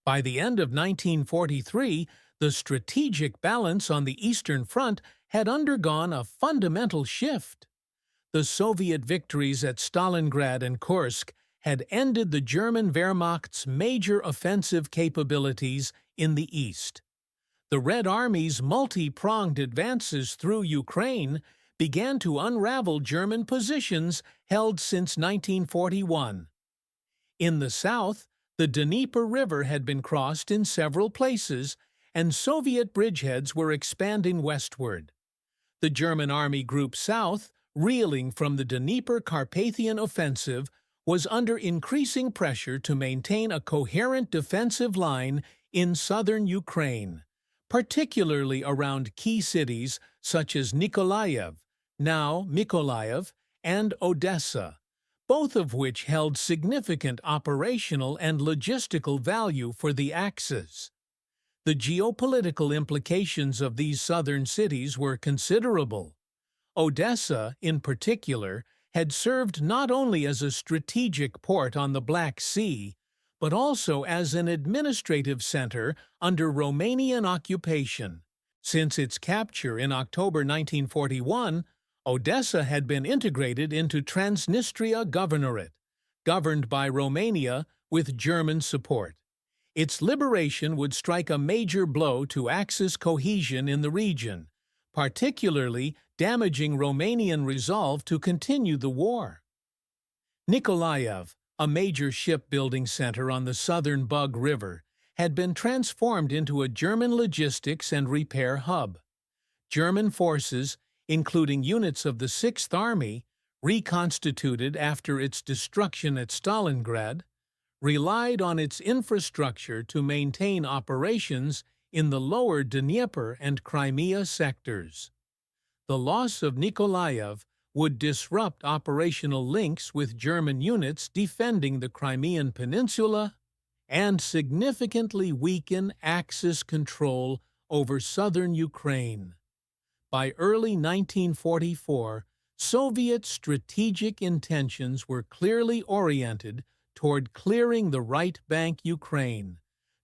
By the end of 1943, the strategic balance on the Eastern Front had undergone a fundamental shift. The Soviet victories at Stalingrad and Kursk had ended the German Wehrmacht's major offensive capabilities in the east. The Red Army's multi-pronged advances through Ukraine began to unravel German positions held since 1941. In the south, the Dnieper River had been crossed in several places, and Soviet bridgeheads were expanding westward. The German Army Group South, reeling from the Dnieper-Carpathian offensive, was under increasing pressure to maintain a coherent defensive line in southern Ukraine, particularly around key cities such as Nikolaev, now Mykolaiv, and Odessa, both of which held significant operational and logistical value for the Axis. The geopolitical implications of these southern cities were considerable. Odessa, in particular, had served not only as a strategic port on the Black Sea, but also as an administrative center under Romanian occupation. Since its capture in October 1941, Odessa had been integrated into Transnistria Governorate, governed by Romania with German support. Its liberation would strike a major blow to Axis cohesion in the region, particularly damaging Romanian resolve to continue the war. Nikolaev, a major shipbuilding center on the southern Bug River, had been transformed into a German logistics and repair hub. German forces, including units of the Sixth Army, reconstituted after its destruction at Stalingrad, relied on its infrastructure to maintain operations in the lower Dnieper and Crimea sectors. The loss of Nikolaev would disrupt operational links with German units defending the Crimean Peninsula and significantly weaken Axis control over southern Ukraine. By early 1944, Soviet strategic intentions were clearly oriented toward clearing the right bank Ukraine,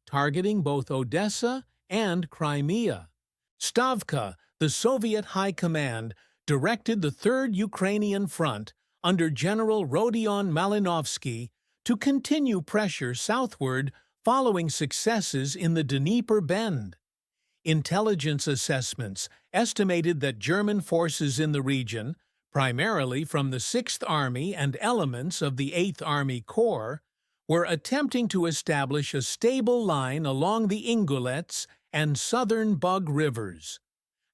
targeting both Odessa and Crimea. Stavka, the Soviet High Command, directed the Third Ukrainian Front under General Rodion Malinovsky to continue pressure southward following successes in the Dnieper Bend. Intelligence assessments estimated that German forces in the region, primarily from the Sixth Army and elements of the Eighth Army Corps, were attempting to establish a stable line along the Ingulets and southern Bug rivers.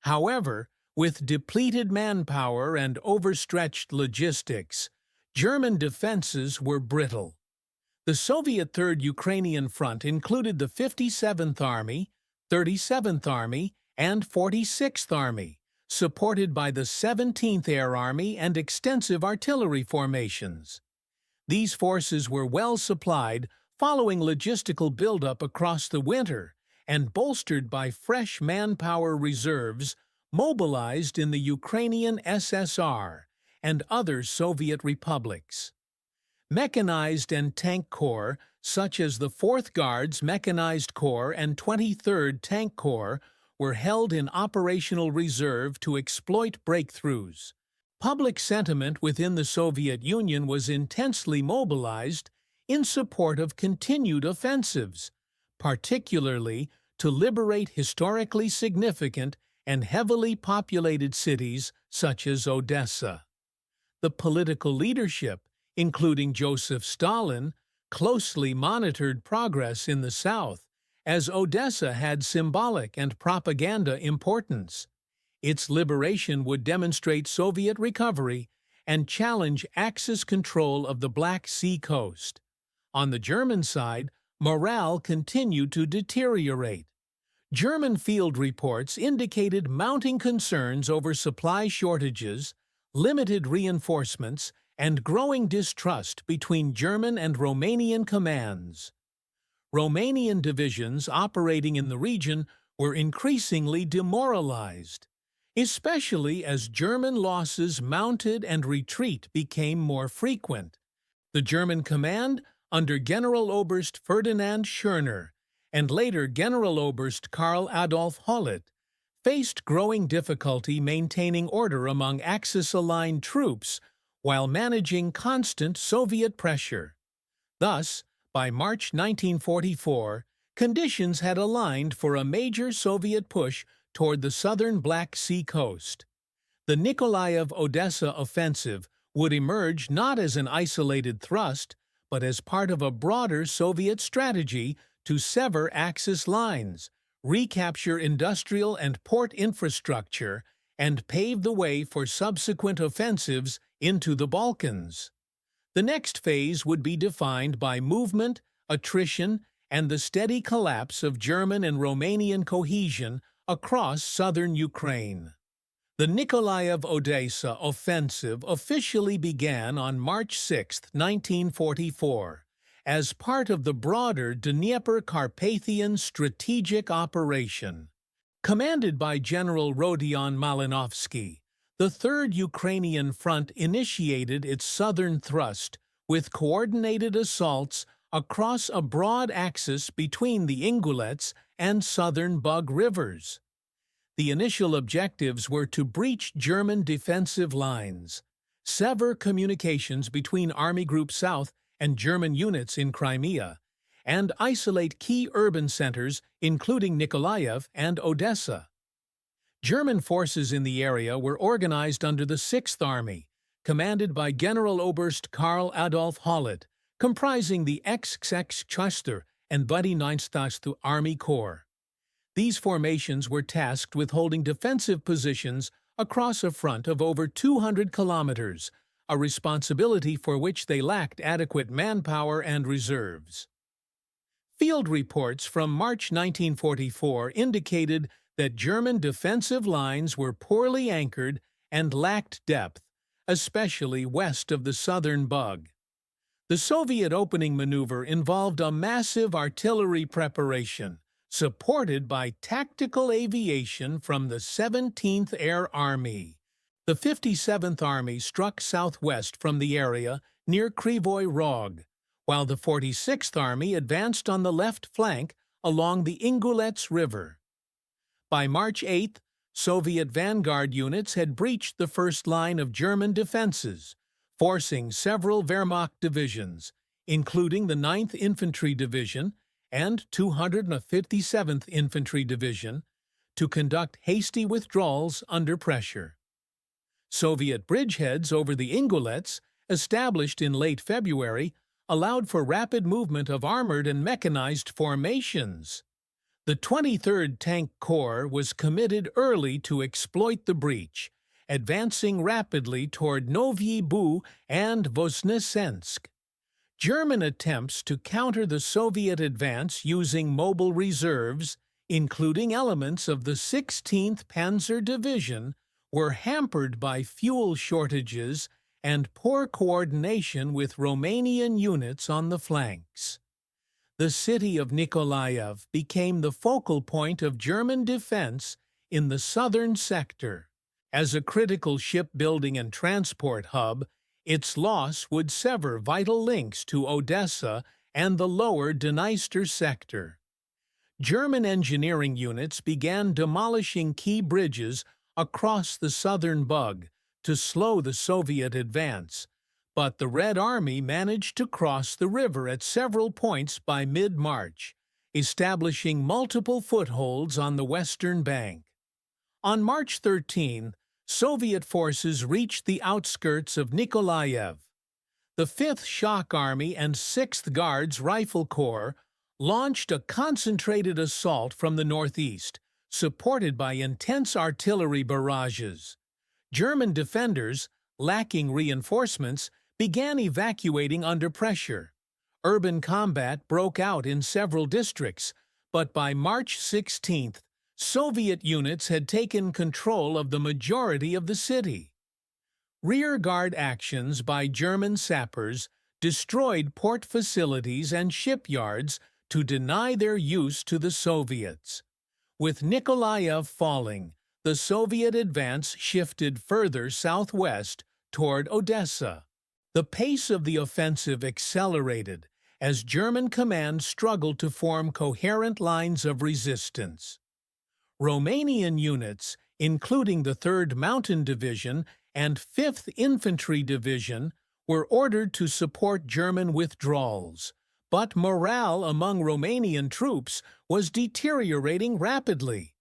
However, with depleted manpower and overstretched logistics, German defenses were brittle. The Soviet Third Ukrainian Front included the 57th Army, 37th Army, and 46th Army, supported by the 17th Air Army and extensive artillery formations. These forces were well supplied following logistical buildup across the winter and bolstered by fresh manpower reserves mobilized in the Ukrainian SSR and other Soviet republics. Mechanized and tank corps, such as the 4th Guards Mechanized Corps and 23rd Tank Corps, were held in operational reserve to exploit breakthroughs. Public sentiment within the Soviet Union was intensely mobilized in support of continued offensives, particularly to liberate historically significant and heavily populated cities such as Odessa. The political leadership, including Joseph Stalin, closely monitored progress in the South, as Odessa had symbolic and propaganda importance. Its liberation would demonstrate Soviet recovery and challenge Axis control of the Black Sea coast. On the German side, morale continued to deteriorate. German field reports indicated mounting concerns over supply shortages, limited reinforcements, and growing distrust between German and Romanian commands. Romanian divisions operating in the region were increasingly demoralized, especially as German losses mounted and retreat became more frequent. The German command, under Generaloberst Ferdinand Schörner, and later Generaloberst Karl Adolf Hollet, faced growing difficulty maintaining order among Axis-aligned troops while managing constant Soviet pressure. Thus, by March 1944, conditions had aligned for a major Soviet push toward the southern Black Sea coast. The Nikolaev-Odessa offensive would emerge not as an isolated thrust, but as part of a broader Soviet strategy to sever Axis lines, recapture industrial and port infrastructure, and pave the way for subsequent offensives into the Balkans. The next phase would be defined by movement, attrition, and the steady collapse of German and Romanian cohesion across southern Ukraine. The Nikolaev-Odessa offensive officially began on March 6, 1944, as part of the broader Dnieper-Carpathian strategic operation. Commanded by General Rodion Malinovsky, the Third Ukrainian Front initiated its southern thrust with coordinated assaults across a broad axis between the Ingulets and southern Bug rivers. The initial objectives were to breach German defensive lines, sever communications between Army Group South and German units in Crimea, and isolate key urban centers including Nikolaev and Odessa. German forces in the area were organized under the Sixth Army, commanded by Generaloberst Karl Adolf Hollet, comprising the XX and WW2 Army Corps. These formations were tasked with holding defensive positions across a front of over 200 kilometers, a responsibility for which they lacked adequate manpower and reserves. Field reports from March 1944 indicated that German defensive lines were poorly anchored and lacked depth, especially west of the southern Bug. The Soviet opening maneuver involved a massive artillery preparation, supported by tactical aviation from the 17th Air Army. The 57th Army struck southwest from the area near Krivoy Rog, while the 46th Army advanced on the left flank along the Ingulets River. By March 8, Soviet vanguard units had breached the first line of German defenses, forcing several Wehrmacht divisions, including the 9th Infantry Division and 257th Infantry Division, to conduct hasty withdrawals under pressure. Soviet bridgeheads over the Ingulets, established in late February, allowed for rapid movement of armored and mechanized formations. The 23rd Tank Corps was committed early to exploit the breach, advancing rapidly toward Novyi Bu and Voznesensk. German attempts to counter the Soviet advance using mobile reserves, including elements of the 16th Panzer Division, were hampered by fuel shortages and poor coordination with Romanian units on the flanks. The city of Nikolaev became the focal point of German defense in the southern sector. As a critical shipbuilding and transport hub, its loss would sever vital links to Odessa and the lower Dniester sector. German engineering units began demolishing key bridges across the southern Bug to slow the Soviet advance, but the Red Army managed to cross the river at several points by mid-March, establishing multiple footholds on the western bank. On March 13, Soviet forces reached the outskirts of Nikolaev. The 5th Shock Army and 6th Guards Rifle Corps launched a concentrated assault from the northeast, supported by intense artillery barrages. German defenders, lacking reinforcements, began evacuating under pressure. Urban combat broke out in several districts, but by March 16th, Soviet units had taken control of the majority of the city. Rearguard actions by German sappers destroyed port facilities and shipyards to deny their use to the Soviets. With Nikolaev falling, the Soviet advance shifted further southwest toward Odessa. The pace of the offensive accelerated as German command struggled to form coherent lines of resistance. Romanian units, including the 3rd Mountain Division and 5th Infantry Division, were ordered to support German withdrawals, but morale among Romanian troops was deteriorating rapidly.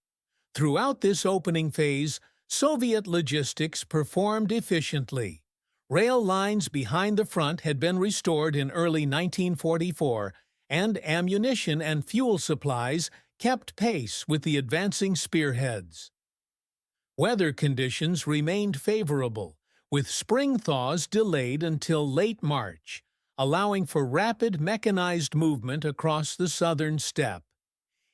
Throughout this opening phase, Soviet logistics performed efficiently. Rail lines behind the front had been restored in early 1944, and ammunition and fuel supplies kept pace with the advancing spearheads. Weather conditions remained favorable, with spring thaws delayed until late March, allowing for rapid mechanized movement across the southern steppe.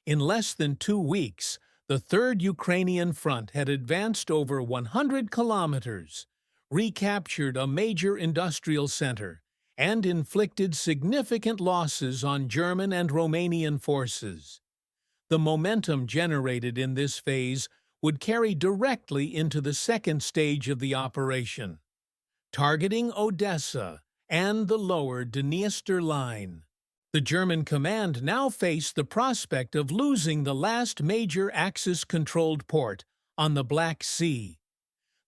In less than 2 weeks, the 3rd Ukrainian Front had advanced over 100 kilometers, recaptured a major industrial center, and inflicted significant losses on German and Romanian forces. The momentum generated in this phase would carry directly into the second stage of the operation, targeting Odessa and the lower Dniester line. The German command now faced the prospect of losing the last major Axis-controlled port on the Black Sea.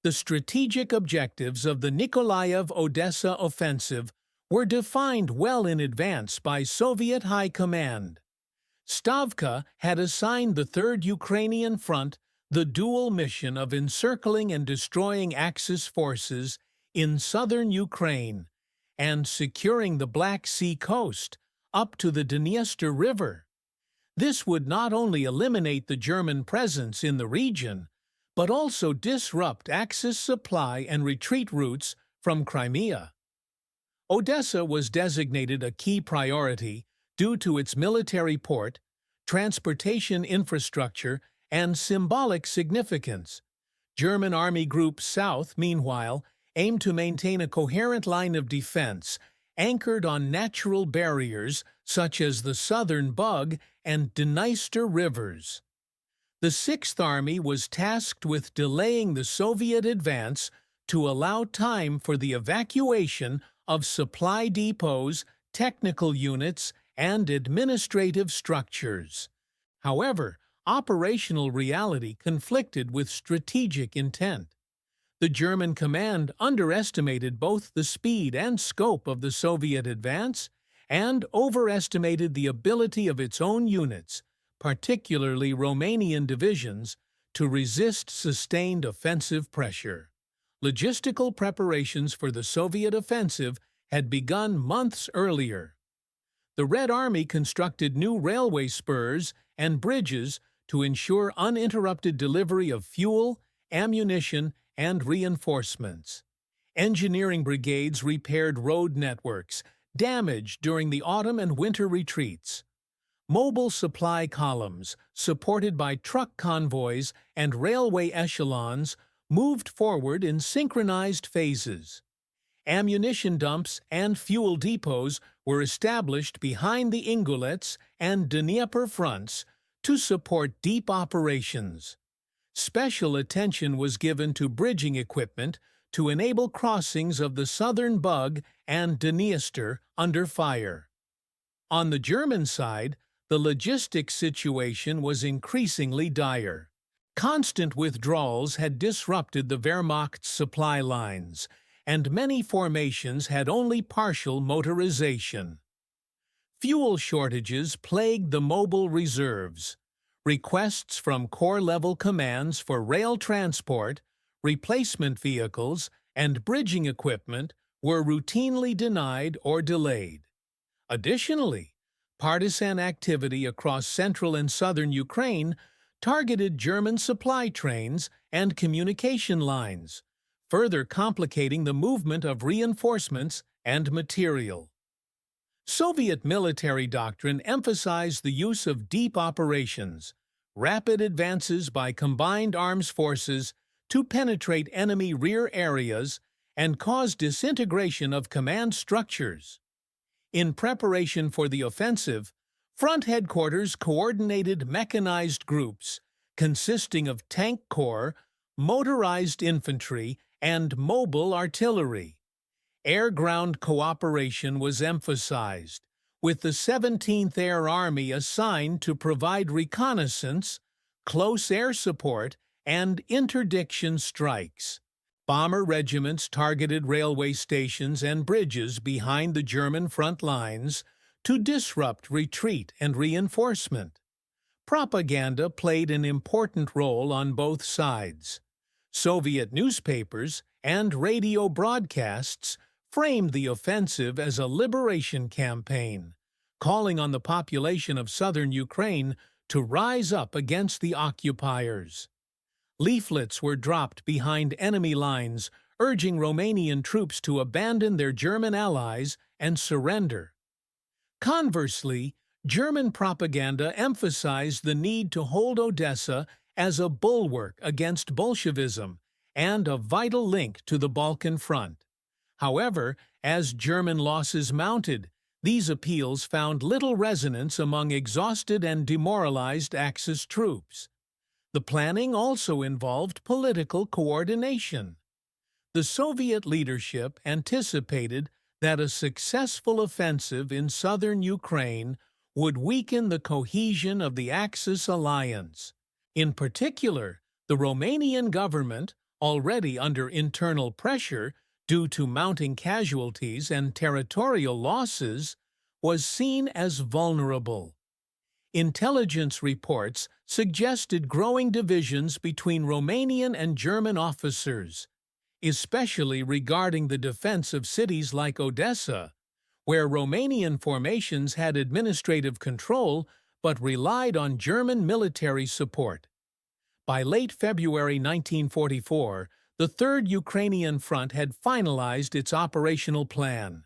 The strategic objectives of the Nikolaev-Odessa offensive were defined well in advance by Soviet High Command. Stavka had assigned the 3rd Ukrainian Front the dual mission of encircling and destroying Axis forces in southern Ukraine and securing the Black Sea coast up to the Dniester River. This would not only eliminate the German presence in the region, but also disrupt Axis supply and retreat routes from Crimea. Odessa was designated a key priority due to its military port, transportation infrastructure, and symbolic significance. German Army Group South, meanwhile, aimed to maintain a coherent line of defense anchored on natural barriers such as the Southern Bug and Dniester rivers. The Sixth Army was tasked with delaying the Soviet advance to allow time for the evacuation of supply depots, technical units, and administrative structures. However, operational reality conflicted with strategic intent. The German command underestimated both the speed and scope of the Soviet advance and overestimated the ability of its own units, particularly Romanian divisions, to resist sustained offensive pressure. Logistical preparations for the Soviet offensive had begun months earlier. The Red Army constructed new railway spurs and bridges to ensure uninterrupted delivery of fuel, ammunition, and reinforcements. Engineering brigades repaired road networks damaged during the autumn and winter retreats. Mobile supply columns, supported by truck convoys and railway echelons, moved forward in synchronized phases. Ammunition dumps and fuel depots were established behind the Ingulets and Dnieper fronts to support deep operations. Special attention was given to bridging equipment to enable crossings of the Southern Bug and Dniester under fire. On the German side, the logistics situation was increasingly dire. Constant withdrawals had disrupted the Wehrmacht's supply lines, and many formations had only partial motorization. Fuel shortages plagued the mobile reserves. Requests from corps-level commands for rail transport, replacement vehicles, and bridging equipment were routinely denied or delayed. Additionally, partisan activity across central and southern Ukraine targeted German supply trains and communication lines, further complicating the movement of reinforcements and material. Soviet military doctrine emphasized the use of deep operations, rapid advances by combined arms forces to penetrate enemy rear areas and cause disintegration of command structures. In preparation for the offensive, front headquarters coordinated mechanized groups consisting of tank corps, motorized infantry, and mobile artillery. Air-ground cooperation was emphasized, with the 17th Air Army assigned to provide reconnaissance, close air support, and interdiction strikes. Bomber regiments targeted railway stations and bridges behind the German front lines to disrupt retreat and reinforcement. Propaganda played an important role on both sides. Soviet newspapers and radio broadcasts framed the offensive as a liberation campaign, calling on the population of southern Ukraine to rise up against the occupiers. Leaflets were dropped behind enemy lines, urging Romanian troops to abandon their German allies and surrender. Conversely, German propaganda emphasized the need to hold Odessa as a bulwark against Bolshevism and a vital link to the Balkan front. However, as German losses mounted, these appeals found little resonance among exhausted and demoralized Axis troops. The planning also involved political coordination. The Soviet leadership anticipated that a successful offensive in southern Ukraine would weaken the cohesion of the Axis alliance. In particular, the Romanian government, already under internal pressure due to mounting casualties and territorial losses, was seen as vulnerable. Intelligence reports suggested growing divisions between Romanian and German officers, especially regarding the defense of cities like Odessa, where Romanian formations had administrative control but relied on German military support. By late February 1944, the Third Ukrainian Front had finalized its operational plan.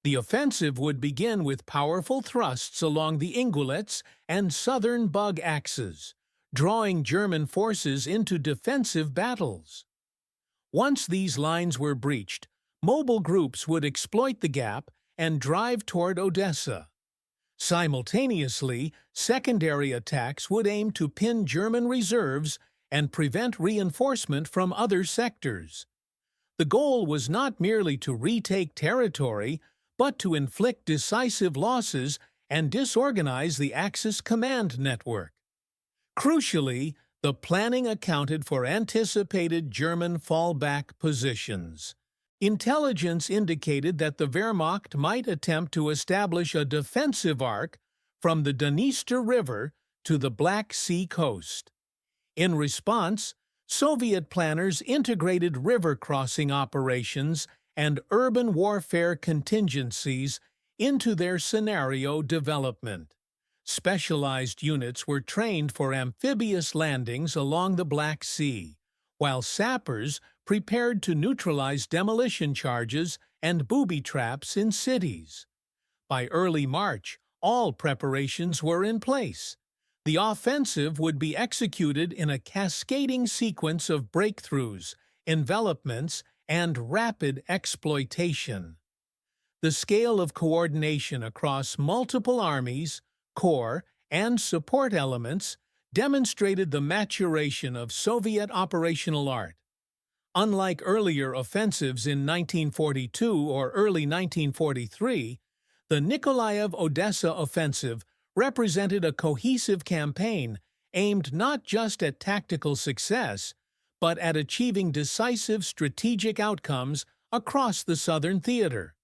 The offensive would begin with powerful thrusts along the Ingulets and southern Bug axes, drawing German forces into defensive battles. Once these lines were breached, mobile groups would exploit the gap and drive toward Odessa. Simultaneously, secondary attacks would aim to pin German reserves and prevent reinforcement from other sectors. The goal was not merely to retake territory, but to inflict decisive losses and disorganize the Axis command network. Crucially, the planning accounted for anticipated German fallback positions. Intelligence indicated that the Wehrmacht might attempt to establish a defensive arc from the Dniester River to the Black Sea coast. In response, Soviet planners integrated river crossing operations and urban warfare contingencies into their scenario development. Specialized units were trained for amphibious landings along the Black Sea, while sappers prepared to neutralize demolition charges and booby traps in cities. By early March, all preparations were in place. The offensive would be executed in a cascading sequence of breakthroughs, envelopments, and rapid exploitation. The scale of coordination across multiple armies, corps, and support elements demonstrated the maturation of Soviet operational art. Unlike earlier offensives in 1942 or early 1943, the Nikolaev-Odessa offensive represented a cohesive campaign aimed not just at tactical success, but at achieving decisive strategic outcomes across the southern theater.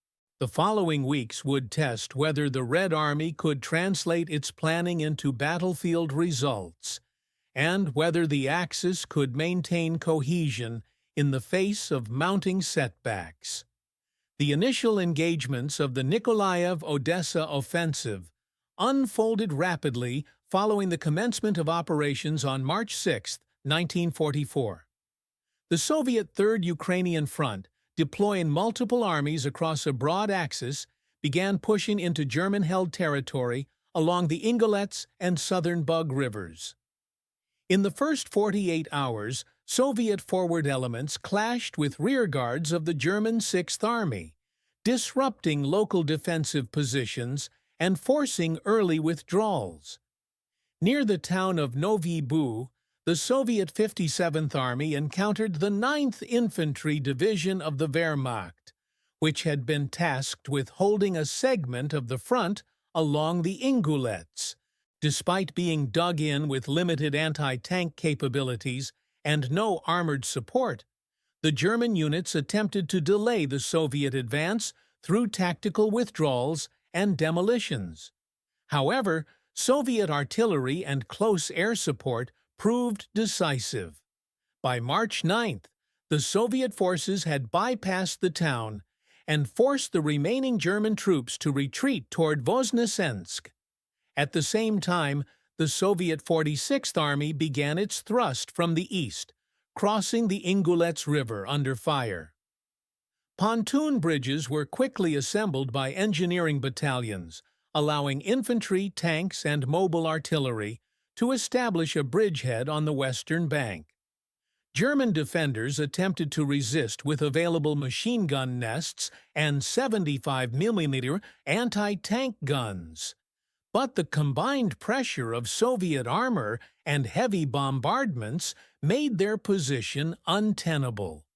The following weeks would test whether the Red Army could translate its planning into battlefield results, and whether the Axis could maintain cohesion in the face of mounting setbacks. The initial engagements of the Nikolaev-Odessa offensive unfolded rapidly following the commencement of operations on March 6, 1944. The Soviet Third Ukrainian Front, deploying multiple armies across a broad axis, began pushing into German-held territory along the Ingulets and southern Bug rivers. In the first 48 hours, Soviet forward elements clashed with rearguards of the German Sixth Army, disrupting local defensive positions and forcing early withdrawals. Near the town of Novi Bu, the Soviet 57th Army encountered the 9th Infantry Division of the Wehrmacht, which had been tasked with holding a segment of the front along the Ingulets. Despite being dug in with limited anti-tank capabilities and no armored support, the German units attempted to delay the Soviet advance through tactical withdrawals and demolitions. However, Soviet artillery and close air support proved decisive. By March 9th, the Soviet forces had bypassed the town and forced the remaining German troops to retreat toward Voznesensk. At the same time, the Soviet 46th Army began its thrust from the east, crossing the Ingulets River under fire. Pontoon bridges were quickly assembled by engineering battalions, allowing infantry, tanks, and mobile artillery to establish a bridgehead on the western bank. German defenders attempted to resist with available machine gun nests and 75mm anti-tank guns. But the combined pressure of Soviet armor and heavy bombardments made their position untenable.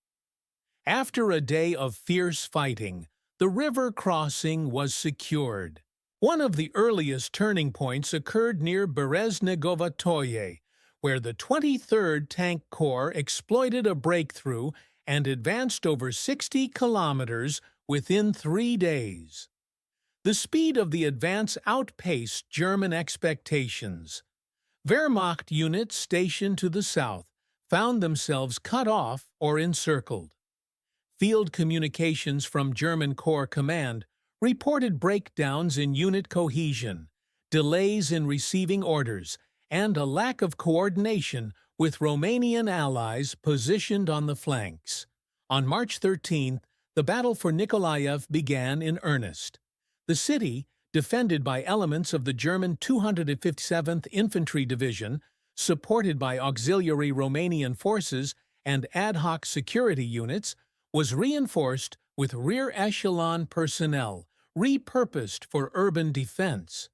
After a day of fierce fighting, the river crossing was secured. One of the earliest turning points occurred near Bereznegovo-Toye, where the 23rd Tank Corps exploited a breakthrough and advanced over 60 kilometers within 3 days. The speed of the advance outpaced German expectations. Wehrmacht units stationed to the south found themselves cut off or encircled. Field communications from German Corps Command reported breakdowns in unit cohesion, delays in receiving orders, and a lack of coordination with Romanian allies positioned on the flanks. On March 13th, the battle for Nikolaev began in earnest. The city, defended by elements of the German 257th Infantry Division, supported by auxiliary Romanian forces and ad hoc security units, was reinforced with rear-echelon personnel, repurposed for urban defense.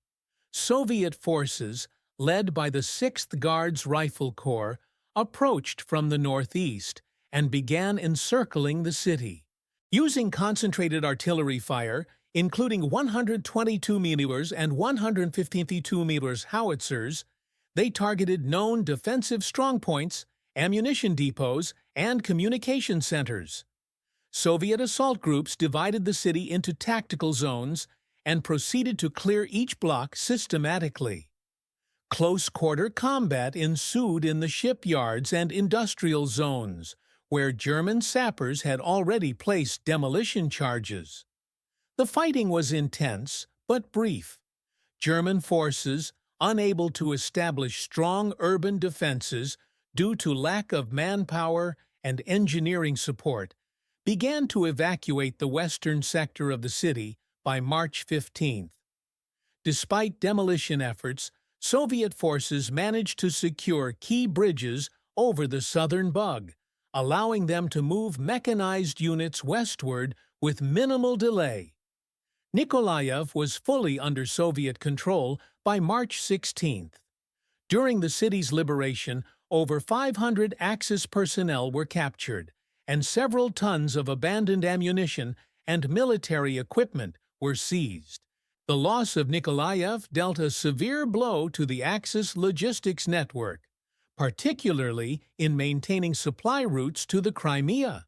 Soviet forces, led by the 6th Guards Rifle Corps, approached from the northeast and began encircling the city. Using concentrated artillery fire, including 122 mm and 152 mm howitzers, they targeted known defensive strongpoints, ammunition depots, and communication centers. Soviet assault groups divided the city into tactical zones and proceeded to clear each block systematically. Close-quarter combat ensued in the shipyards and industrial zones, where German sappers had already placed demolition charges. The fighting was intense, but brief. German forces, unable to establish strong urban defenses due to lack of manpower and engineering support, began to evacuate the western sector of the city by March 15th. Despite demolition efforts, Soviet forces managed to secure key bridges over the southern Bug, allowing them to move mechanized units westward with minimal delay. Nikolaev was fully under Soviet control by March 16th. During the city's liberation, over 500 Axis personnel were captured, and several tons of abandoned ammunition and military equipment were seized. The loss of Nikolaev dealt a severe blow to the Axis logistics network, particularly in maintaining supply routes to the Crimea.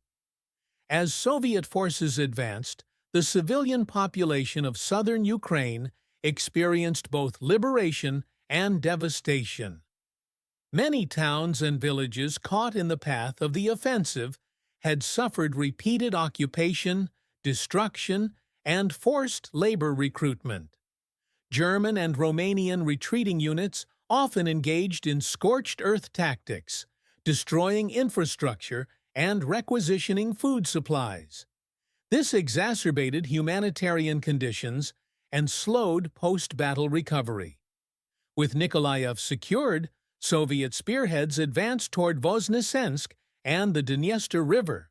As Soviet forces advanced, the civilian population of southern Ukraine experienced both liberation and devastation. Many towns and villages caught in the path of the offensive had suffered repeated occupation, destruction, and forced labor recruitment. German and Romanian retreating units often engaged in scorched earth tactics, destroying infrastructure and requisitioning food supplies. This exacerbated humanitarian conditions and slowed post-battle recovery. With Nikolaev secured, Soviet spearheads advanced toward Voznesensk and the Dniester River.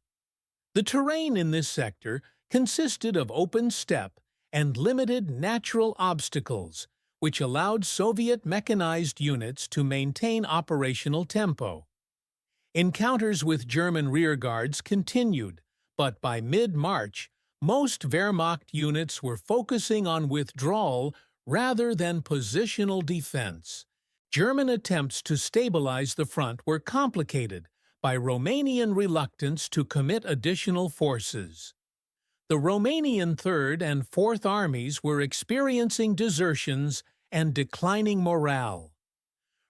The terrain in this sector consisted of open steppe and limited natural obstacles, which allowed Soviet mechanized units to maintain operational tempo. Encounters with German rearguards continued, but by mid-March, most Wehrmacht units were focusing on withdrawal rather than positional defense. German attempts to stabilize the front were complicated by Romanian reluctance to commit additional forces. The Romanian Third and Fourth Armies were experiencing desertions and declining morale.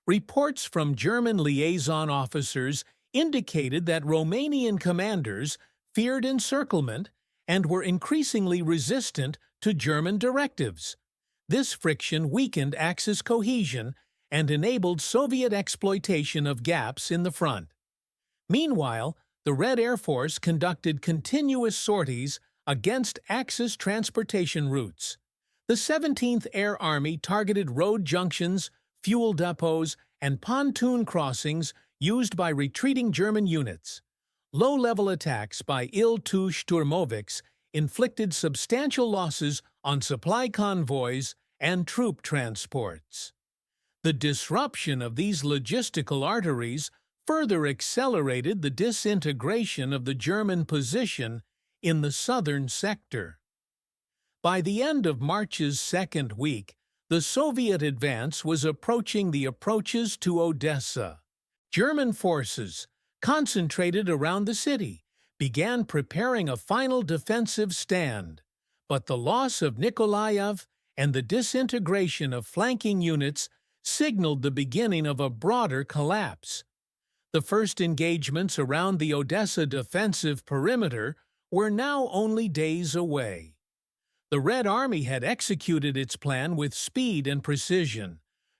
Reports from German liaison officers indicated that Romanian commanders feared encirclement and were increasingly resistant to German directives. This friction weakened Axis cohesion and enabled Soviet exploitation of gaps in the front. Meanwhile, the Red Air Force conducted continuous sorties against Axis transportation routes. The 17th Air Army targeted road junctions, fuel depots, and pontoon crossings used by retreating German units. Low-level attacks by Il-2 Sturmovix inflicted substantial losses on supply convoys and troop transports. The disruption of these logistical arteries further accelerated the disintegration of the German position in the southern sector. By the end of March's second week, the Soviet advance was approaching the approaches to Odessa. German forces, concentrated around the city, began preparing a final defensive stand, but the loss of Nikolaev and the disintegration of flanking units signaled the beginning of a broader collapse. The first engagements around the Odessa defensive perimeter were now only days away. The Red Army had executed its plan with speed and precision,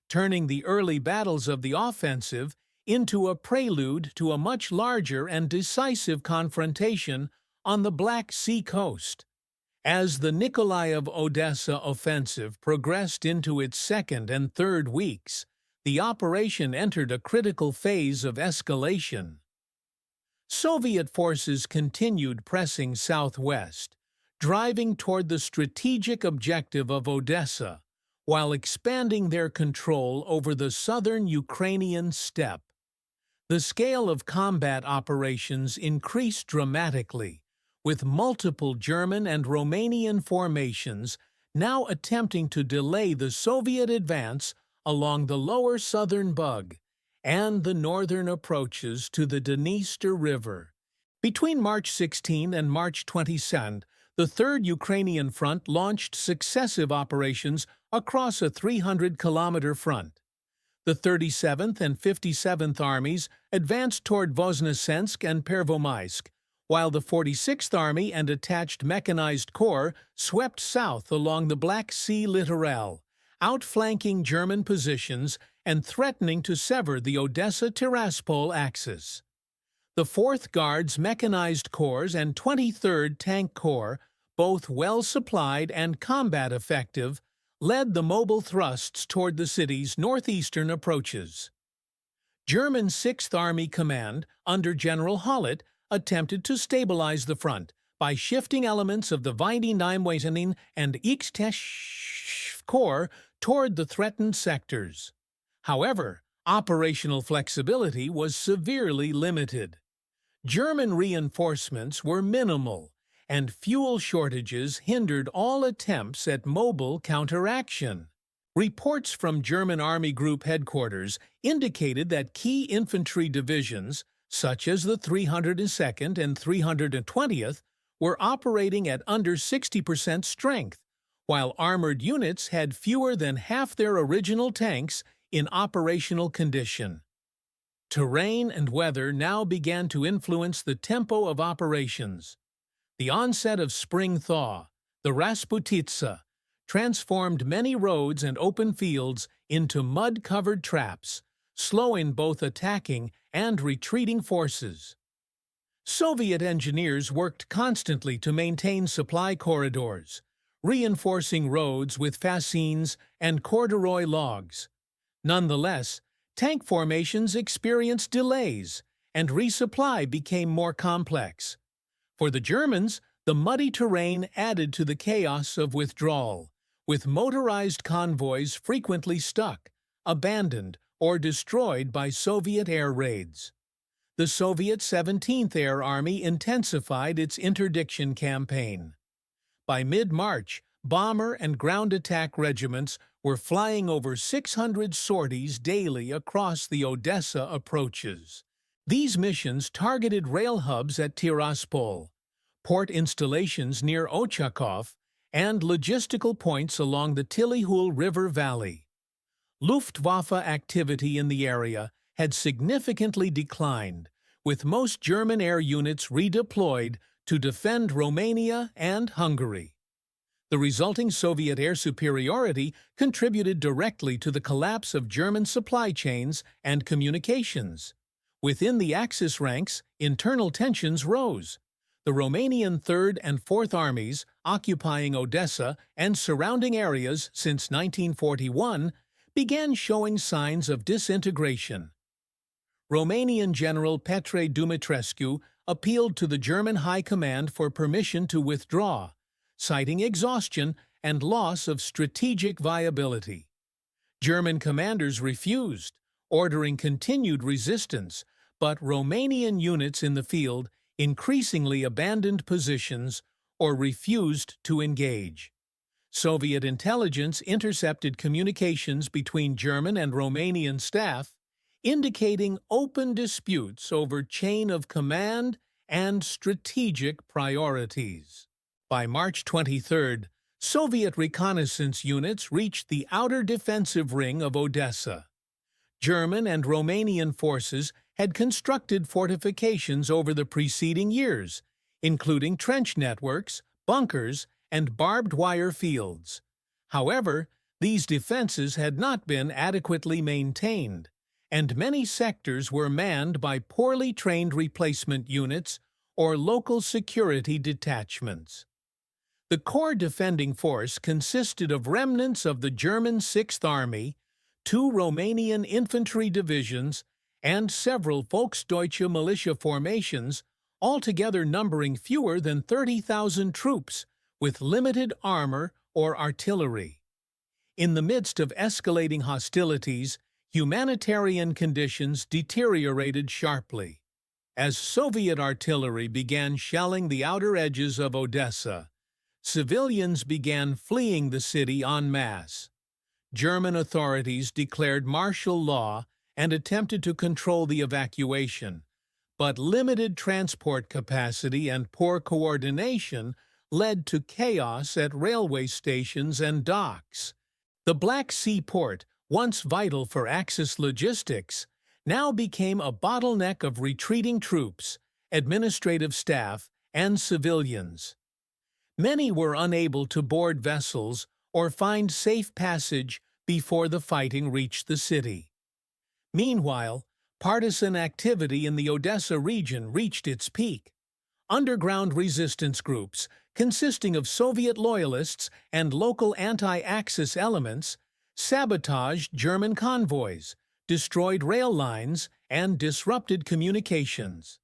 turning the early battles of the offensive into a prelude to a much larger and decisive confrontation on the Black Sea coast. As the Nikolaev-Odessa offensive progressed into its second and third weeks, the operation entered a critical phase of escalation. Soviet forces continued pressing southwest, driving toward the strategic objective of Odessa, while expanding their control over the southern Ukrainian steppe. The scale of combat operations increased dramatically, with multiple German and Romanian formations now attempting to delay the Soviet advance along the lower southern Bug and the northern approaches to the Dniester River. Between March 16 and March 22, the Third Ukrainian Front launched successive operations across a 300-kilometer front. The 37th and 57th Armies advanced toward Voznesensk and Pervomaisk, while the 46th Army and attached Mechanized Corps swept south along the Black Sea littoral, outflanking German positions and threatening to sever the Odessa-Tiraspol axis. The 4th Guards Mechanized Corps and 23rd Tank Corps, both well-supplied and combat-effective, led the mobile thrusts toward the city's northeastern approaches. German 6th Army Command, under General Hollet, attempted to stabilize the front by shifting elements of the Weidinheim and Ixtesh Corps toward the threatened sectors. However, operational flexibility was severely limited. German reinforcements were minimal, and fuel shortages hindered all attempts at mobile counteraction. Reports from German Army Group headquarters indicated that key infantry divisions, such as the 302nd and 320th, were operating at under 60% strength, while armored units had fewer than half their original tanks in operational condition. Terrain and weather now began to influence the tempo of operations. The onset of spring thaw, the Rasputitsa, transformed many roads and open fields into mud-covered traps, slowing both attacking and retreating forces. Soviet engineers worked constantly to maintain supply corridors, reinforcing roads with fascines and corduroy logs. Nonetheless, tank formations experienced delays, and resupply became more complex. For the Germans, the muddy terrain added to the chaos of withdrawal, with motorized convoys frequently stuck, abandoned, or destroyed by Soviet air raids. The Soviet 17th Air Army intensified its interdiction campaign. By mid-March, bomber and ground attack regiments were flying over 600 sorties daily across the Odessa approaches. These missions targeted rail hubs at Tiraspol, port installations near Ochakov, and logistical points along the Tilihul River Valley. Luftwaffe activity in the area had significantly declined, with most German air units redeployed to defend Romania and Hungary. The resulting Soviet air superiority contributed directly to the collapse of German supply chains and communications. Within the Axis ranks, internal tensions rose. The Romanian Third and Fourth Armies, occupying Odessa and surrounding areas since 1941, began showing signs of disintegration. Romanian General Petre Dumitrescu appealed to the German High Command for permission to withdraw, citing exhaustion and loss of strategic viability. German commanders refused, ordering continued resistance, but Romanian units in the field increasingly abandoned positions or refused to engage. Soviet intelligence intercepted communications between German and Romanian staff, indicating open disputes over chain of command and strategic priorities. By March 23, Soviet reconnaissance units reached the outer defensive ring of Odessa. German and Romanian forces had constructed fortifications over the preceding years, including trench networks, bunkers, and barbed wire fields. However, these defenses had not been adequately maintained, and many sectors were manned by poorly trained replacement units or local security detachments. The core defending force consisted of remnants of the German Sixth Army, 2 Romanian infantry divisions, and several Volksdeutsche militia formations, altogether numbering fewer than 30,000 troops, with limited armor or artillery. In the midst of escalating hostilities, humanitarian conditions deteriorated sharply. As Soviet artillery began shelling the outer edges of Odessa, civilians began fleeing the city en masse. German authorities declared martial law and attempted to control the evacuation, but limited transport capacity and poor coordination led to chaos at railway stations and docks. The Black Sea port, once vital for Axis logistics, now became a bottleneck of retreating troops, administrative staff, and civilians. Many were unable to board vessels or find safe passage before the fighting reached the city. Meanwhile, partisan activity in the Odessa region reached its peak. Underground resistance groups, consisting of Soviet loyalists and local anti-Axis elements, sabotaged German convoys, destroyed rail lines, and disrupted communications.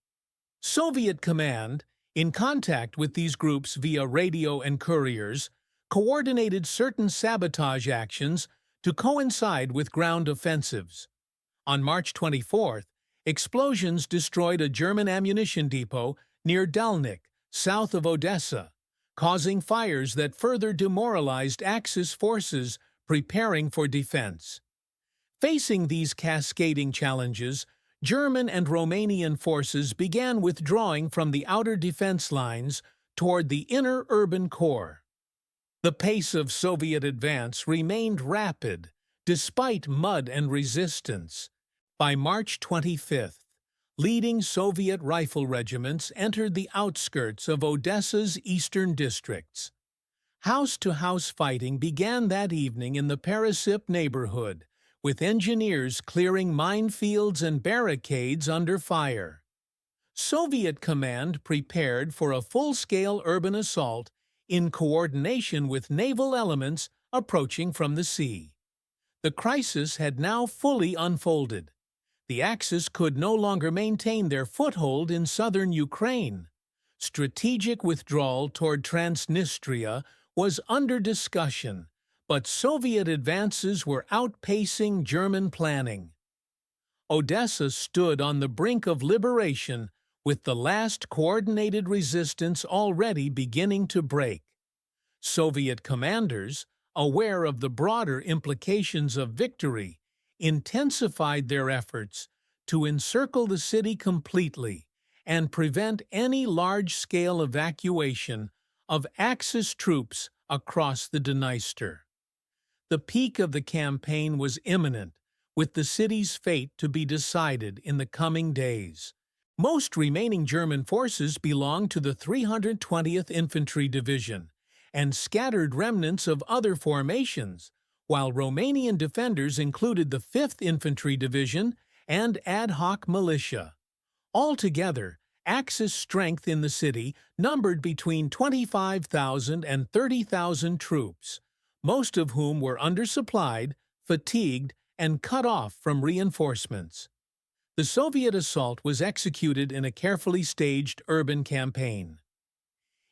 Soviet command, in contact with these groups via radio and couriers, coordinated certain sabotage actions to coincide with ground offensives. On March 24, explosions destroyed a German ammunition depot near Dalnik, south of Odessa, causing fires that further demoralized Axis forces preparing for defense. Facing these cascading challenges, German and Romanian forces began withdrawing from the outer defense lines toward the inner urban core. The pace of Soviet advance remained rapid, despite mud and resistance. By March 25th, leading Soviet rifle regiments entered the outskirts of Odessa's eastern districts. House-to-house fighting began that evening in the Peresip neighborhood, with engineers clearing minefields and barricades under fire. Soviet command prepared for a full-scale urban assault in coordination with naval elements approaching from the sea. The crisis had now fully unfolded. The Axis could no longer maintain their foothold in southern Ukraine. Strategic withdrawal toward Transnistria was under discussion, but Soviet advances were outpacing German planning. Odessa stood on the brink of liberation, with the last coordinated resistance already beginning to break. Soviet commanders, aware of the broader implications of victory, intensified their efforts to encircle the city completely and prevent any large-scale evacuation of Axis troops across the Dniester. The peak of the campaign was imminent, with the city's fate to be decided in the coming days. Most remaining German forces belonged to the 320th Infantry Division and scattered remnants of other formations, while Romanian defenders included the 5th Infantry Division and ad hoc militia. Altogether, Axis strength in the city numbered between 25,000 and 30,000 troops, most of whom were undersupplied, fatigued, and cut off from reinforcements. The Soviet assault was executed in a carefully staged urban campaign.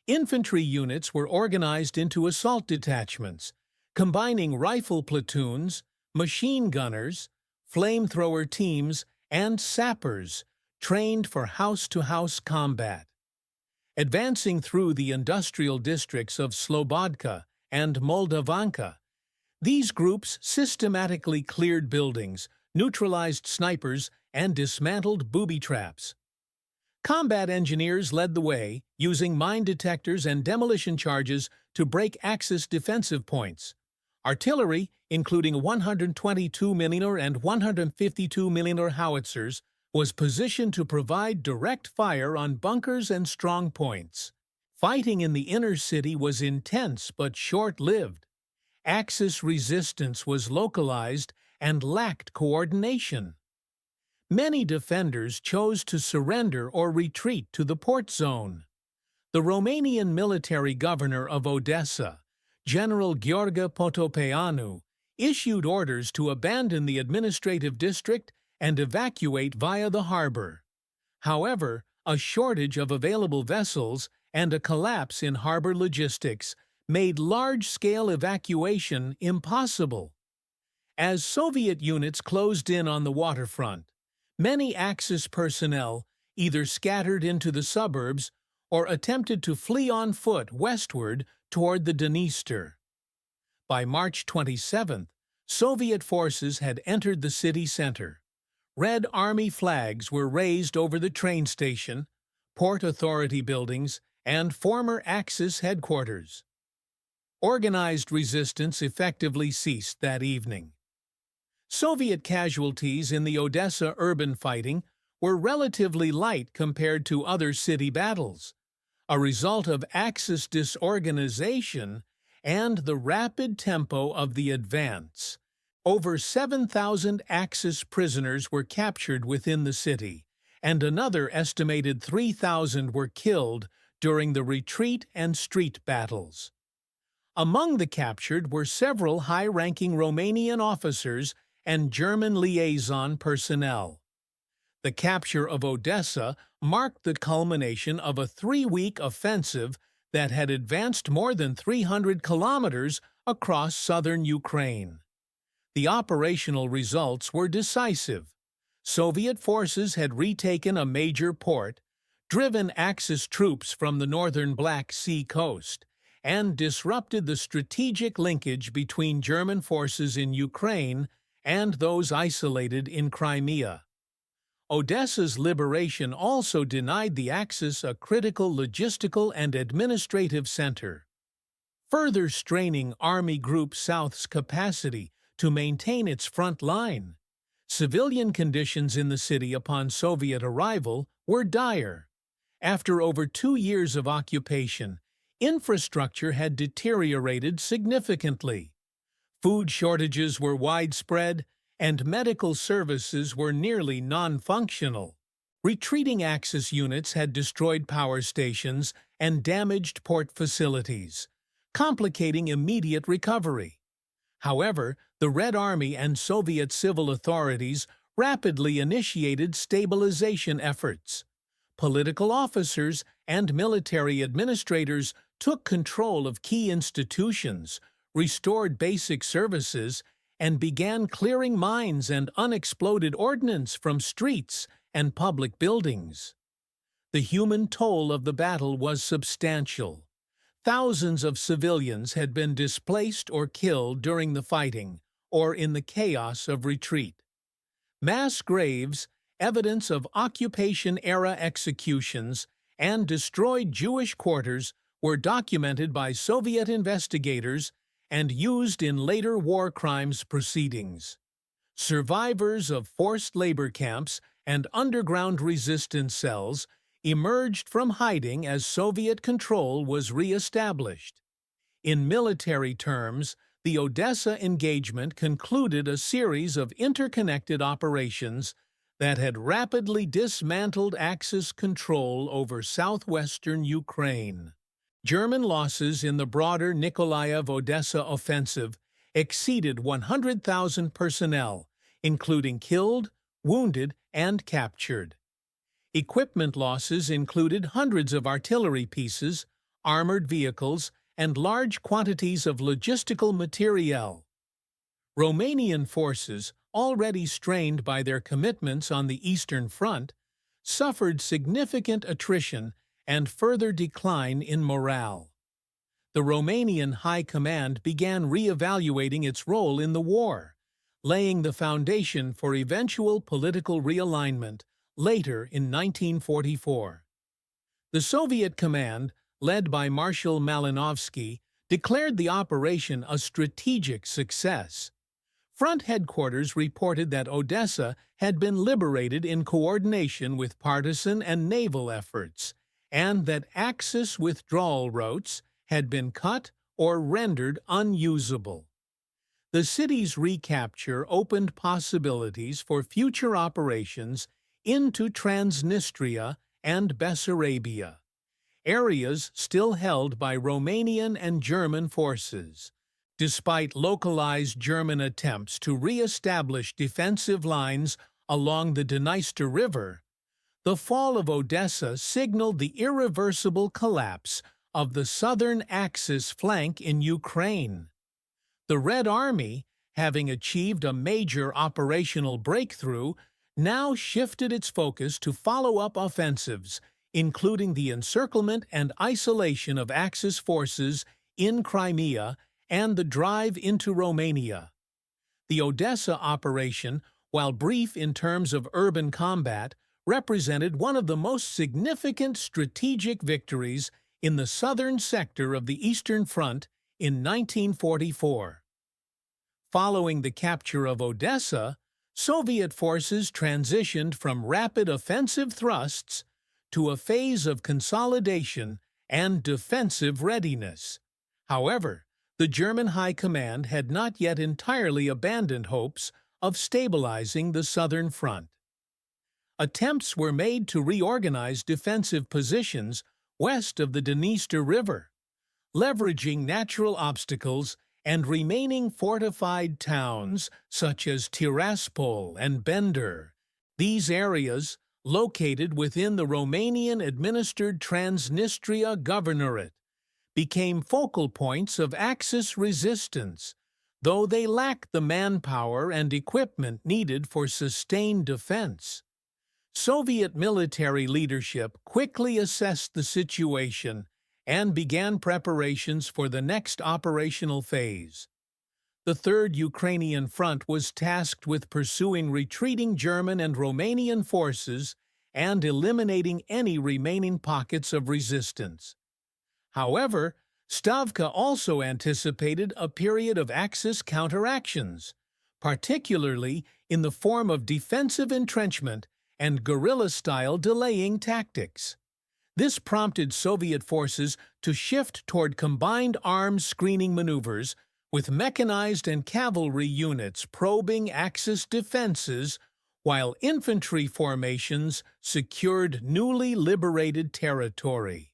Infantry units were organized into assault detachments, combining rifle platoons, machine gunners, flamethrower teams, and sappers trained for house-to-house combat. Advancing through the industrial districts of Slobodka and Moldavanka, these groups systematically cleared buildings, neutralized snipers, and dismantled booby traps. Combat engineers led the way, using mine detectors and demolition charges to break Axis defensive points. Artillery, including 122mm and 152mm howitzers, was positioned to provide direct fire on bunkers and strong points. Fighting in the inner city was intense but short-lived. Axis resistance was localized and lacked coordination. Many defenders chose to surrender or retreat to the port zone. The Romanian military governor of Odessa, General Gheorghe Potopeanu, issued orders to abandon the administrative district and evacuate via the harbor. However, a shortage of available vessels and a collapse in harbor logistics made large-scale evacuation impossible. As Soviet units closed in on the waterfront, many Axis personnel either scattered into the suburbs or attempted to flee on foot westward toward the Dniester. By March 27th, Soviet forces had entered the city center. Red Army flags were raised over the train station, Port Authority buildings, and former Axis headquarters. Organized resistance effectively ceased that evening. Soviet casualties in the Odessa urban fighting were relatively light compared to other city battles, a result of Axis disorganization and the rapid tempo of the advance. Over 7,000 Axis prisoners were captured within the city, and another estimated 3,000 were killed during the retreat and street battles. Among the captured were several high-ranking Romanian officers and German liaison personnel. The capture of Odessa marked the culmination of a 3-week offensive that had advanced more than 300 kilometers across southern Ukraine. The operational results were decisive. Soviet forces had retaken a major port, driven Axis troops from the northern Black Sea coast, and disrupted the strategic linkage between German forces in Ukraine and those isolated in Crimea. Odessa's liberation also denied the Axis a critical logistical and administrative center, further straining Army Group South's capacity to maintain its front line. Civilian conditions in the city upon Soviet arrival were dire. After over 2 years of occupation, infrastructure had deteriorated significantly. Food shortages were widespread, and medical services were nearly non-functional. Retreating Axis units had destroyed power stations and damaged port facilities, complicating immediate recovery. However, the Red Army and Soviet civil authorities rapidly initiated stabilization efforts. Political officers and military administrators took control of key institutions, restored basic services, and began clearing mines and unexploded ordnance from streets and public buildings. The human toll of the battle was substantial. Thousands of civilians had been displaced or killed during the fighting, or in the chaos of retreat. Mass graves, evidence of occupation-era executions, and destroyed Jewish quarters were documented by Soviet investigators and used in later war crimes proceedings. Survivors of forced labor camps and underground resistance cells emerged from hiding as Soviet control was re-established. In military terms, the Odessa engagement concluded a series of interconnected operations that had rapidly dismantled Axis control over southwestern Ukraine. German losses in the broader Nikolaev-Odessa offensive exceeded 100,000 personnel, including killed, wounded, and captured. Equipment losses included hundreds of artillery pieces, armored vehicles, and large quantities of logistical materiel. Romanian forces, already strained by their commitments on the Eastern Front, suffered significant attrition and further decline in morale. The Romanian High Command began re-evaluating its role in the war, laying the foundation for eventual political realignment later in 1944. The Soviet command, led by Marshal Malinovsky, declared the operation a strategic success. Front headquarters reported that Odessa had been liberated in coordination with partisan and naval efforts, and that Axis withdrawal routes had been cut or rendered unusable. The city's recapture opened possibilities for future operations into Transnistria and Bessarabia, areas still held by Romanian and German forces. Despite localized German attempts to re-establish defensive lines along the Dniester River, the fall of Odessa signaled the irreversible collapse of the southern Axis flank in Ukraine. The Red Army, having achieved a major operational breakthrough, now shifted its focus to follow-up offensives, including the encirclement and isolation of Axis forces in Crimea and the drive into Romania. The Odessa operation, while brief in terms of urban combat, represented one of the most significant strategic victories in the southern sector of the Eastern Front in 1944. Following the capture of Odessa, Soviet forces transitioned from rapid offensive thrusts to a phase of consolidation and defensive readiness. However, the German High Command had not yet entirely abandoned hopes of stabilizing the southern front. Attempts were made to reorganize defensive positions west of the Dniester River, leveraging natural obstacles and remaining fortified towns such as Tiraspol and Bender. These areas, located within the Romanian-administered Transnistria Governorate, became focal points of Axis resistance, though they lacked the manpower and equipment needed for sustained defense. Soviet military leadership quickly assessed the situation and began preparations for the next operational phase. The Third Ukrainian Front was tasked with pursuing retreating German and Romanian forces and eliminating any remaining pockets of resistance. However, Stavka also anticipated a period of Axis counteractions, particularly in the form of defensive entrenchment and guerrilla-style delaying tactics. This prompted Soviet forces to shift toward combined arms screening maneuvers, with mechanized and cavalry units probing Axis defenses, while infantry formations secured newly liberated territory.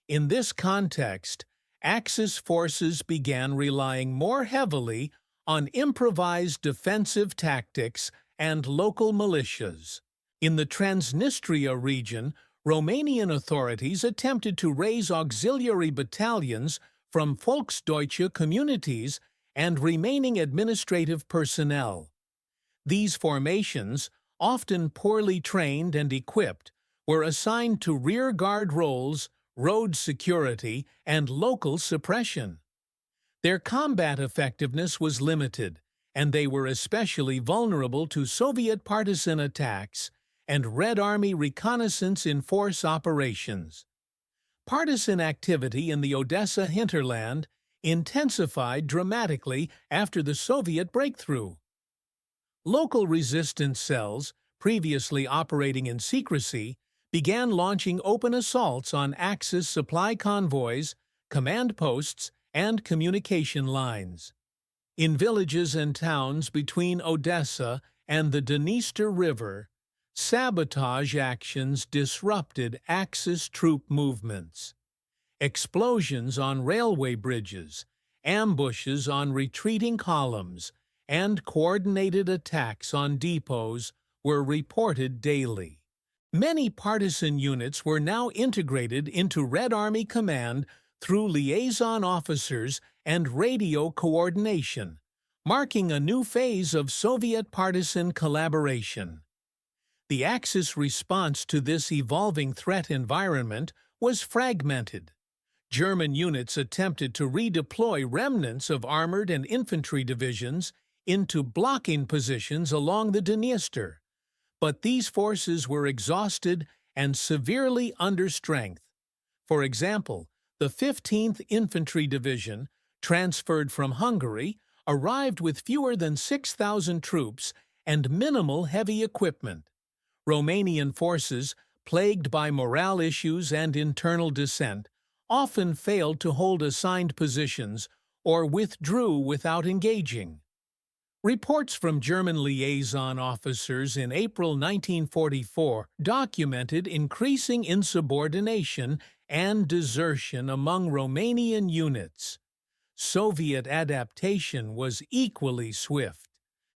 In this context, Axis forces began relying more heavily on improvised defensive tactics and local militias. In the Transnistria region, Romanian authorities attempted to raise auxiliary battalions from Volksdeutsche communities and remaining administrative personnel. These formations, often poorly trained and equipped, were assigned to rearguard roles road security, and local suppression. Their combat effectiveness was limited, and they were especially vulnerable to Soviet partisan attacks and Red Army reconnaissance in force operations. Partisan activity in the Odessa hinterland intensified dramatically after the Soviet breakthrough. Local resistance cells, previously operating in secrecy, began launching open assaults on Axis supply convoys, command posts, and communication lines. In villages and towns between Odessa and the Dniester River, sabotage actions disrupted Axis troop movements. Explosions on railway bridges, ambushes on retreating columns, and coordinated attacks on depots were reported daily. Many partisan units were now integrated into Red Army Command through liaison officers and radio coordination, marking a new phase of Soviet partisan collaboration. The Axis response to this evolving threat environment was fragmented. German units attempted to redeploy remnants of armored and infantry divisions into blocking positions along the Dniester, but these forces were exhausted and severely understrength. For example, the 15th Infantry Division, transferred from Hungary, arrived with fewer than 6,000 troops and minimal heavy equipment. Romanian forces, plagued by morale issues and internal dissent, often failed to hold assigned positions or withdrew without engaging. Reports from German liaison officers in April 1944 documented increasing insubordination and desertion among Romanian units. Soviet adaptation was equally swift.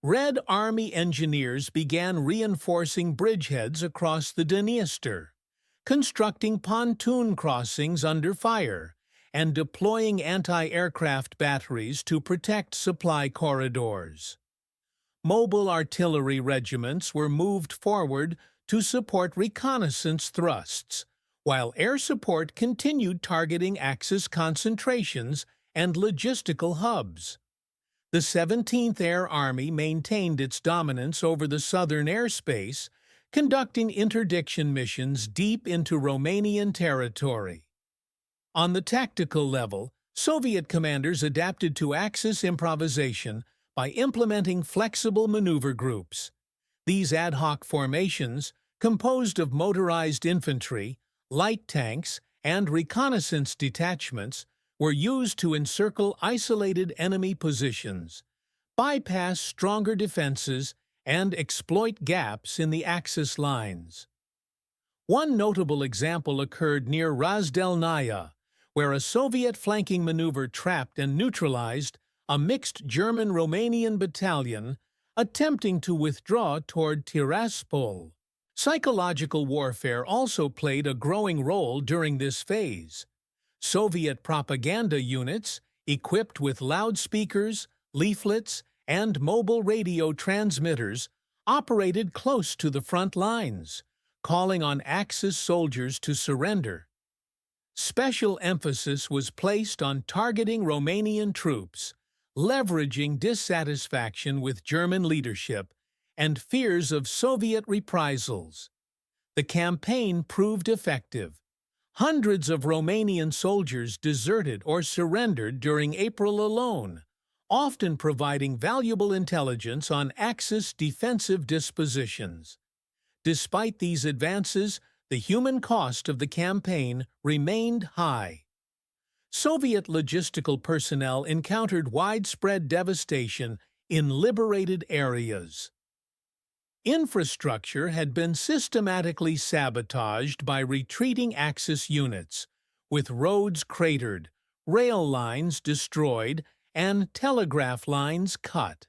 Red Army engineers began reinforcing bridgeheads across the Dniester, constructing pontoon crossings under fire, and deploying anti-aircraft batteries to protect supply corridors. Mobile artillery regiments were moved forward to support reconnaissance thrusts, while air support continued targeting Axis concentrations and logistical hubs. The 17th Air Army maintained its dominance over the southern airspace, conducting interdiction missions deep into Romanian territory. On the tactical level, Soviet commanders adapted to Axis improvisation by implementing flexible maneuver groups. These ad hoc formations, composed of motorized infantry, light tanks, and reconnaissance detachments, were used to encircle isolated enemy positions, bypass stronger defenses, and exploit gaps in the Axis lines. One notable example occurred near Razdelnaya, where a Soviet flanking maneuver trapped and neutralized a mixed German-Romanian battalion attempting to withdraw toward Tiraspol. Psychological warfare also played a growing role during this phase. Soviet propaganda units, equipped with loudspeakers, leaflets, and mobile radio transmitters, operated close to the front lines, calling on Axis soldiers to surrender. Special emphasis was placed on targeting Romanian troops, leveraging dissatisfaction with German leadership and fears of Soviet reprisals. The campaign proved effective. Hundreds of Romanian soldiers deserted or surrendered during April alone, often providing valuable intelligence on Axis defensive dispositions. Despite these advances, the human cost of the campaign remained high. Soviet logistical personnel encountered widespread devastation in liberated areas. Infrastructure had been systematically sabotaged by retreating Axis units, with roads cratered, rail lines destroyed, and telegraph lines cut.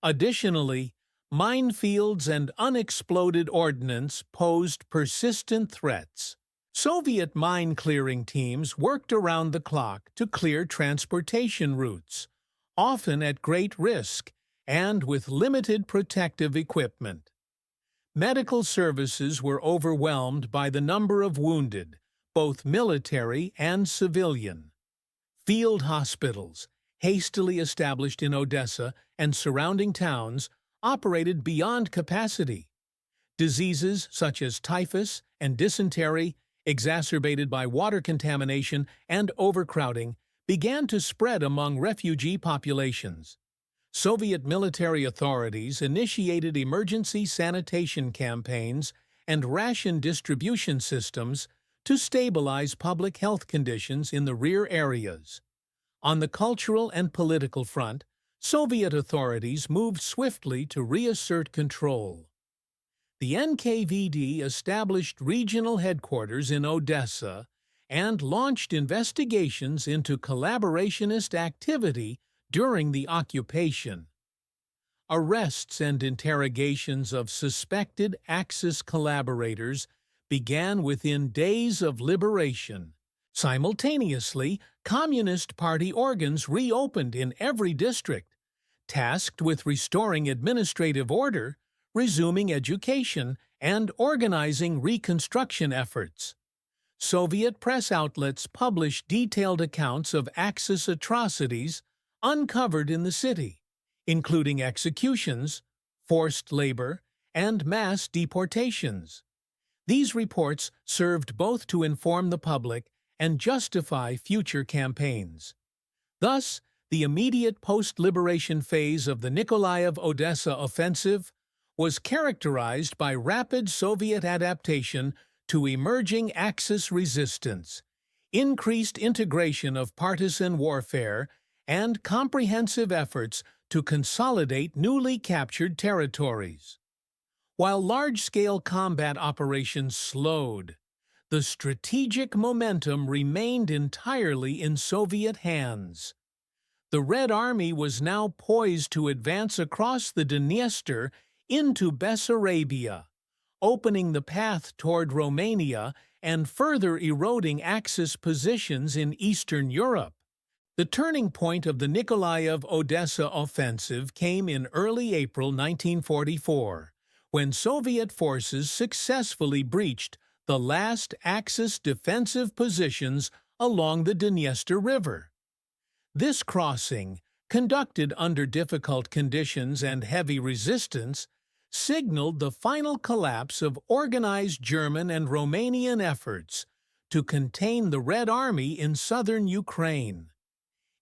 Additionally, minefields and unexploded ordnance posed persistent threats. Soviet mine-clearing teams worked around the clock to clear transportation routes, often at great risk and with limited protective equipment. Medical services were overwhelmed by the number of wounded, both military and civilian. Field hospitals, hastily established in Odessa and surrounding towns, operated beyond capacity. Diseases such as typhus and dysentery, exacerbated by water contamination and overcrowding, began to spread among refugee populations. Soviet military authorities initiated emergency sanitation campaigns and ration distribution systems to stabilize public health conditions in the rear areas. On the cultural and political front, Soviet authorities moved swiftly to reassert control. The NKVD established regional headquarters in Odessa and launched investigations into collaborationist activity during the occupation. Arrests and interrogations of suspected Axis collaborators began within days of liberation. Simultaneously, Communist Party organs reopened in every district, tasked with restoring administrative order, resuming education, and organizing reconstruction efforts. Soviet press outlets published detailed accounts of Axis atrocities uncovered in the city, including executions, forced labor, and mass deportations. These reports served both to inform the public and justify future campaigns. Thus, the immediate post-liberation phase of the Nikolaev-Odessa offensive was characterized by rapid Soviet adaptation to emerging Axis resistance, increased integration of partisan warfare, and comprehensive efforts to consolidate newly captured territories. While large-scale combat operations slowed, the strategic momentum remained entirely in Soviet hands. The Red Army was now poised to advance across the Dniester into Bessarabia, opening the path toward Romania and further eroding Axis positions in Eastern Europe. The turning point of the Nikolaev-Odessa offensive came in early April 1944, when Soviet forces successfully breached the last Axis defensive positions along the Dniester River. This crossing, conducted under difficult conditions and heavy resistance, signaled the final collapse of organized German and Romanian efforts to contain the Red Army in southern Ukraine.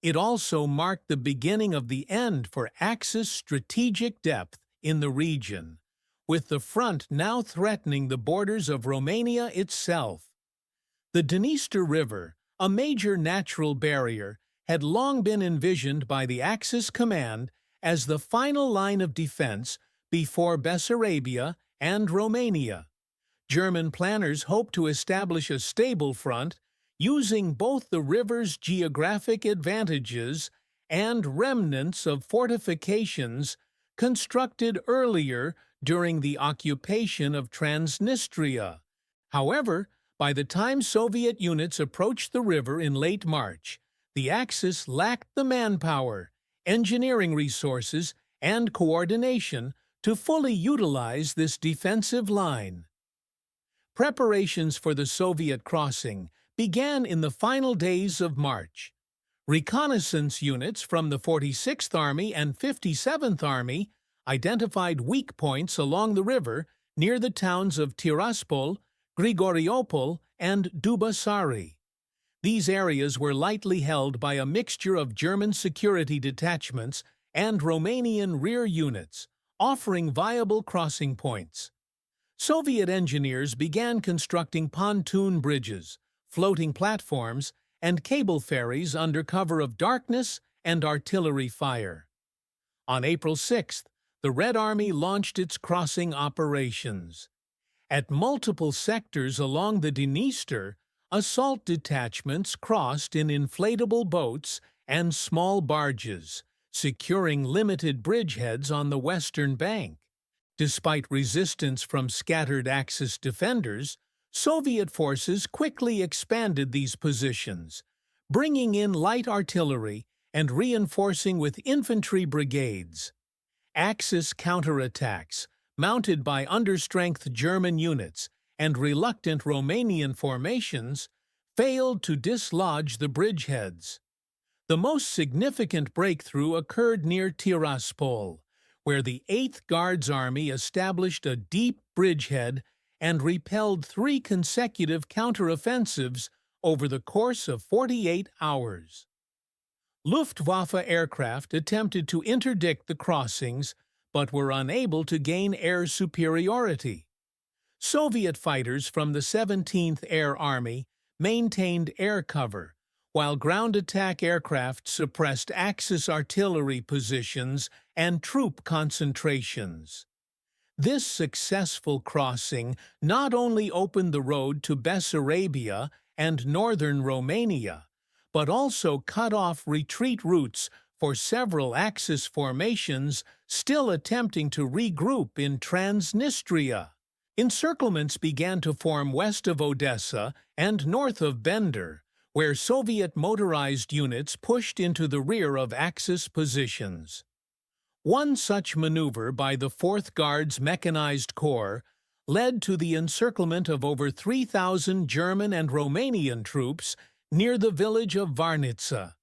It also marked the beginning of the end for Axis strategic depth in the region, with the front now threatening the borders of Romania itself. The Dniester River, a major natural barrier, had long been envisioned by the Axis command as the final line of defense before Bessarabia and Romania. German planners hoped to establish a stable front using both the river's geographic advantages and remnants of fortifications constructed earlier during the occupation of Transnistria. However, by the time Soviet units approached the river in late March, the Axis lacked the manpower, engineering resources, and coordination to fully utilize this defensive line. Preparations for the Soviet crossing began in the final days of March. Reconnaissance units from the 46th Army and 57th Army identified weak points along the river near the towns of Tiraspol, Grigoriopol, and Dubasari. These areas were lightly held by a mixture of German security detachments and Romanian rear units, offering viable crossing points. Soviet engineers began constructing pontoon bridges, floating platforms, and cable ferries under cover of darkness and artillery fire. On April 6th, the Red Army launched its crossing operations. At multiple sectors along the Dniester, assault detachments crossed in inflatable boats and small barges, securing limited bridgeheads on the western bank. Despite resistance from scattered Axis defenders, Soviet forces quickly expanded these positions, bringing in light artillery and reinforcing with infantry brigades. Axis counterattacks, mounted by understrength German units and reluctant Romanian formations, failed to dislodge the bridgeheads. The most significant breakthrough occurred near Tiraspol, where the 8th Guards Army established a deep bridgehead and repelled 3 consecutive counteroffensives over the course of 48 hours. Luftwaffe aircraft attempted to interdict the crossings, but were unable to gain air superiority. Soviet fighters from the 17th Air Army maintained air cover, while ground attack aircraft suppressed Axis artillery positions and troop concentrations. This successful crossing not only opened the road to Bessarabia and northern Romania, but also cut off retreat routes for several Axis formations still attempting to regroup in Transnistria. Encirclements began to form west of Odessa and north of Bender, where Soviet motorized units pushed into the rear of Axis positions. One such maneuver by the 4th Guards Mechanized Corps led to the encirclement of over 3,000 German and Romanian troops near the village of Varnitsa.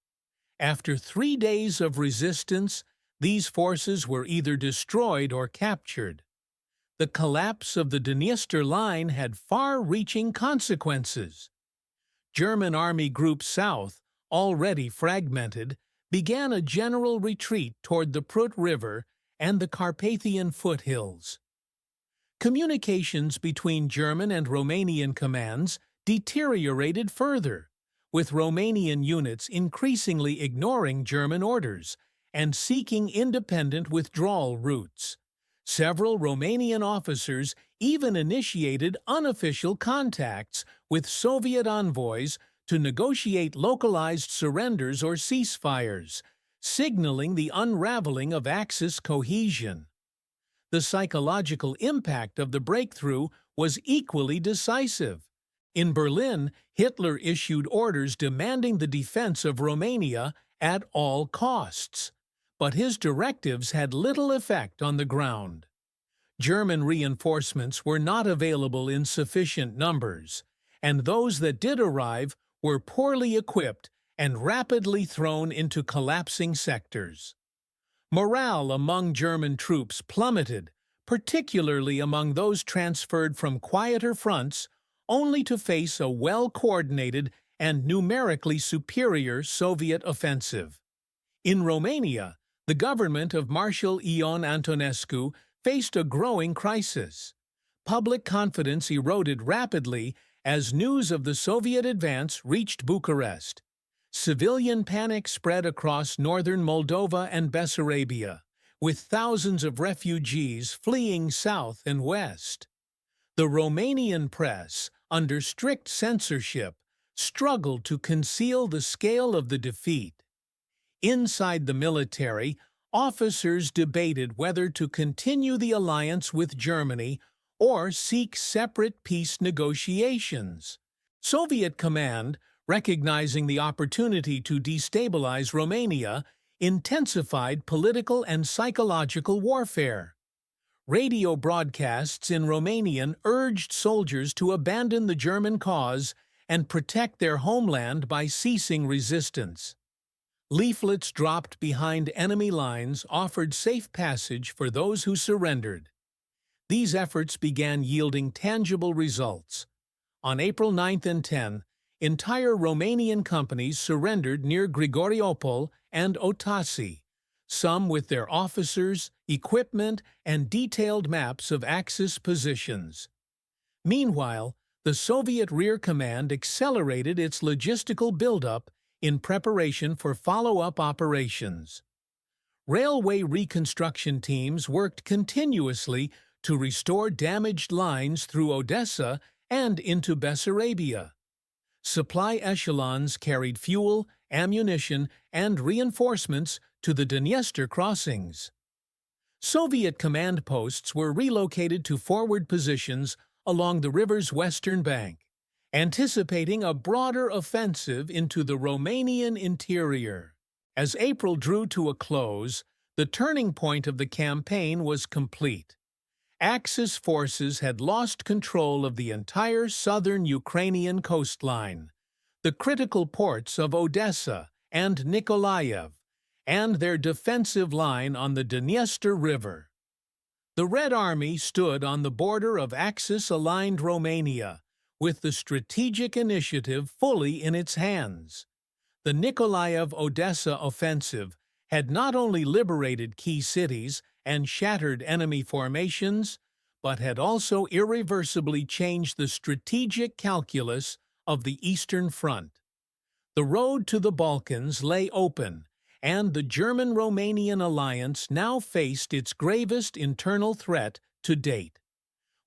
After 3 days of resistance, these forces were either destroyed or captured. The collapse of the Dniester line had far-reaching consequences. German Army Group South, already fragmented, began a general retreat toward the Prut River and the Carpathian foothills. Communications between German and Romanian commands deteriorated further, with Romanian units increasingly ignoring German orders and seeking independent withdrawal routes. Several Romanian officers even initiated unofficial contacts with Soviet envoys to negotiate localized surrenders or ceasefires, signaling the unraveling of Axis cohesion. The psychological impact of the breakthrough was equally decisive. In Berlin, Hitler issued orders demanding the defense of Romania at all costs, but his directives had little effect on the ground. German reinforcements were not available in sufficient numbers, and those that did arrive were poorly equipped and rapidly thrown into collapsing sectors. Morale among German troops plummeted, particularly among those transferred from quieter fronts, only to face a well-coordinated and numerically superior Soviet offensive. In Romania, the government of Marshal Ion Antonescu faced a growing crisis. Public confidence eroded rapidly as news of the Soviet advance reached Bucharest. Civilian panic spread across northern Moldova and Bessarabia, with thousands of refugees fleeing south and west. The Romanian press, under strict censorship, struggled to conceal the scale of the defeat. Inside the military, officers debated whether to continue the alliance with Germany or seek separate peace negotiations. Soviet command, recognizing the opportunity to destabilize Romania, intensified political and psychological warfare. Radio broadcasts in Romanian urged soldiers to abandon the German cause and protect their homeland by ceasing resistance. Leaflets dropped behind enemy lines offered safe passage for those who surrendered. These efforts began yielding tangible results. On April 9 and 10, entire Romanian companies surrendered near Grigoriopol and Otasi, some with their officers, equipment, and detailed maps of Axis positions. Meanwhile, the Soviet Rear Command accelerated its logistical buildup in preparation for follow-up operations. Railway reconstruction teams worked continuously to restore damaged lines through Odessa and into Bessarabia. Supply echelons carried fuel, ammunition, and reinforcements to the Dniester crossings. Soviet command posts were relocated to forward positions along the river's western bank, anticipating a broader offensive into the Romanian interior. As April drew to a close, the turning point of the campaign was complete. Axis forces had lost control of the entire southern Ukrainian coastline. the critical ports of Odessa and Nikolaev, and their defensive line on the Dniester River. The Red Army stood on the border of Axis-aligned Romania, with the strategic initiative fully in its hands. The Nikolaev-Odessa offensive had not only liberated key cities and shattered enemy formations, but had also irreversibly changed the strategic calculus of the Eastern Front. The road to the Balkans lay open, and the German-Romanian alliance now faced its gravest internal threat to date.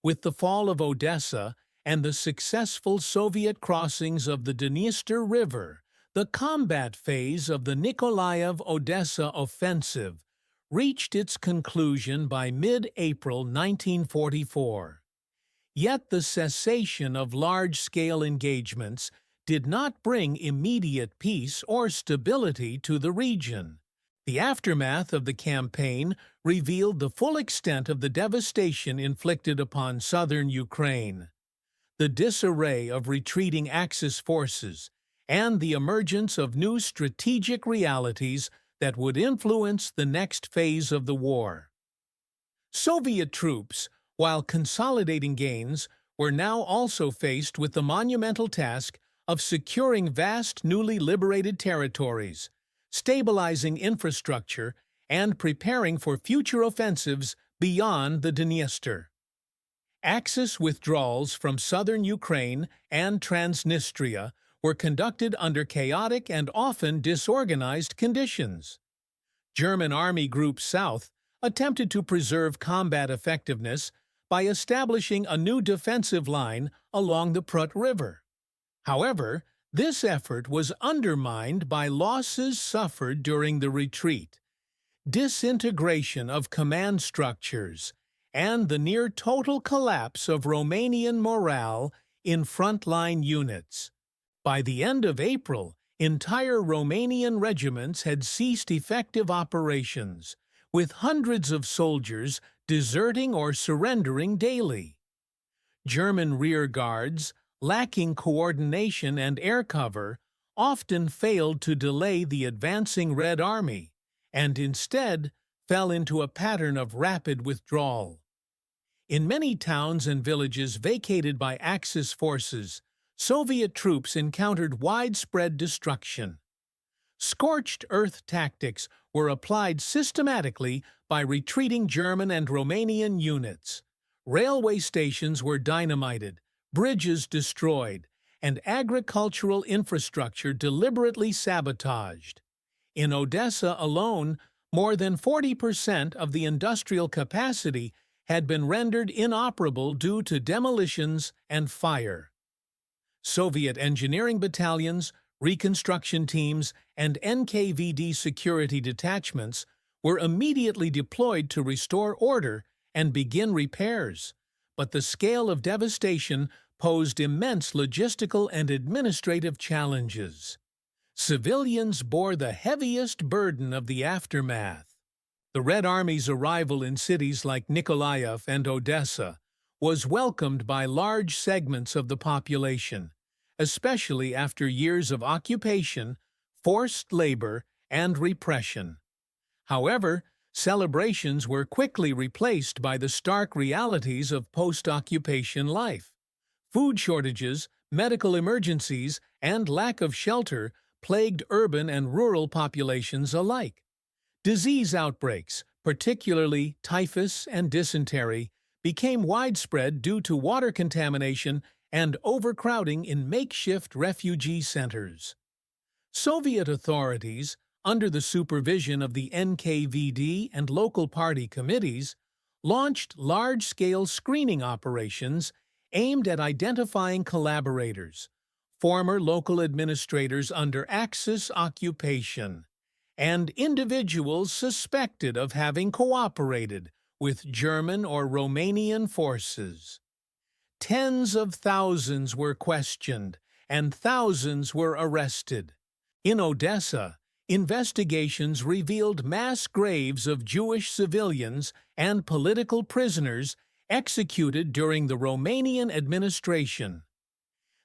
With the fall of Odessa and the successful Soviet crossings of the Dniester River, the combat phase of the Nikolaev-Odessa offensive reached its conclusion by mid-April 1944. Yet the cessation of large-scale engagements did not bring immediate peace or stability to the region. The aftermath of the campaign revealed the full extent of the devastation inflicted upon southern Ukraine. The disarray of retreating Axis forces and the emergence of new strategic realities that would influence the next phase of the war. Soviet troops, while consolidating gains, were now also faced with the monumental task of securing vast newly liberated territories, stabilizing infrastructure, and preparing for future offensives beyond the Dniester. Axis withdrawals from southern Ukraine and Transnistria were conducted under chaotic and often disorganized conditions. German Army Group South attempted to preserve combat effectiveness by establishing a new defensive line along the Prut River. However, this effort was undermined by losses suffered during the retreat, disintegration of command structures, and the near-total collapse of Romanian morale in frontline units. By the end of April, entire Romanian regiments had ceased effective operations, with hundreds of soldiers deserting or surrendering daily. German rear guards, lacking coordination and air cover, often failed to delay the advancing Red Army, and instead fell into a pattern of rapid withdrawal. In many towns and villages vacated by Axis forces, Soviet troops encountered widespread destruction. Scorched earth tactics were applied systematically by retreating German and Romanian units. Railway stations were dynamited, bridges destroyed, and agricultural infrastructure deliberately sabotaged. In Odessa alone, more than 40% of the industrial capacity had been rendered inoperable due to demolitions and fire. Soviet engineering battalions, reconstruction teams, and NKVD security detachments were immediately deployed to restore order and begin repairs, but the scale of devastation posed immense logistical and administrative challenges. Civilians bore the heaviest burden of the aftermath. The Red Army's arrival in cities like Nikolaev and Odessa was welcomed by large segments of the population, especially after years of occupation, forced labor, and repression. However, celebrations were quickly replaced by the stark realities of post-occupation life. Food shortages, medical emergencies, and lack of shelter plagued urban and rural populations alike. Disease outbreaks, particularly typhus and dysentery, became widespread due to water contamination and overcrowding in makeshift refugee centers. Soviet authorities, under the supervision of the NKVD and local party committees, launched large-scale screening operations aimed at identifying collaborators, former local administrators under Axis occupation, and individuals suspected of having cooperated with German or Romanian forces. Tens of thousands were questioned, and thousands were arrested. In Odessa, investigations revealed mass graves of Jewish civilians and political prisoners executed during the Romanian administration.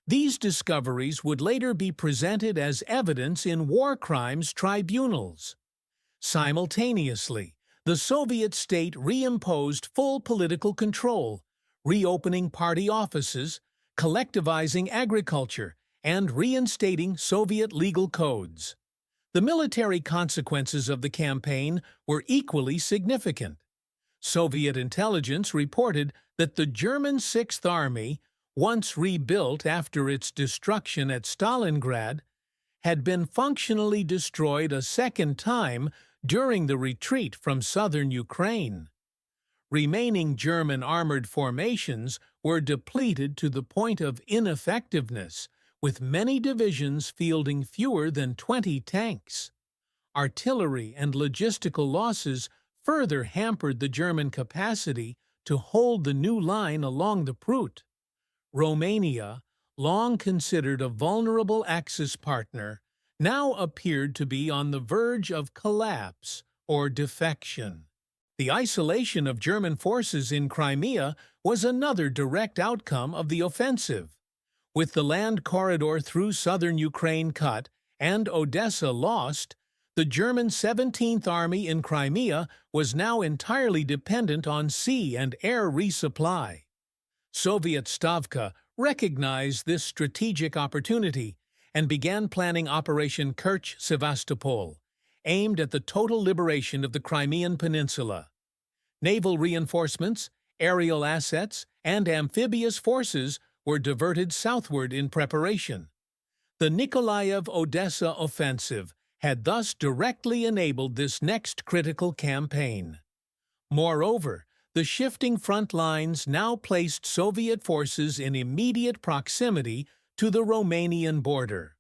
These discoveries would later be presented as evidence in war crimes tribunals. Simultaneously, the Soviet state reimposed full political control, reopening party offices, collectivizing agriculture, and reinstating Soviet legal codes. The military consequences of the campaign were equally significant. Soviet intelligence reported that the German Sixth Army, once rebuilt after its destruction at Stalingrad, had been functionally destroyed a second time during the retreat from southern Ukraine. Remaining German armored formations were depleted to the point of ineffectiveness, with many divisions fielding fewer than 20 tanks. Artillery and logistical losses further hampered the German capacity to hold the new line along the Prut. Romania, long considered a vulnerable Axis partner, now appeared to be on the verge of collapse or defection. The isolation of German forces in Crimea was another direct outcome of the offensive. With the land corridor through southern Ukraine cut and Odessa lost, the German 17th Army in Crimea was now entirely dependent on sea and air resupply. Soviet Stavka recognized this strategic opportunity and began planning Operation Kerch-Sevastopol, aimed at the total liberation of the Crimean Peninsula. Naval reinforcements, aerial assets, and amphibious forces were diverted southward in preparation. The Nikolaev-Odessa offensive had thus directly enabled this next critical campaign. Moreover, the shifting front lines now placed Soviet forces in immediate proximity to the Romanian border.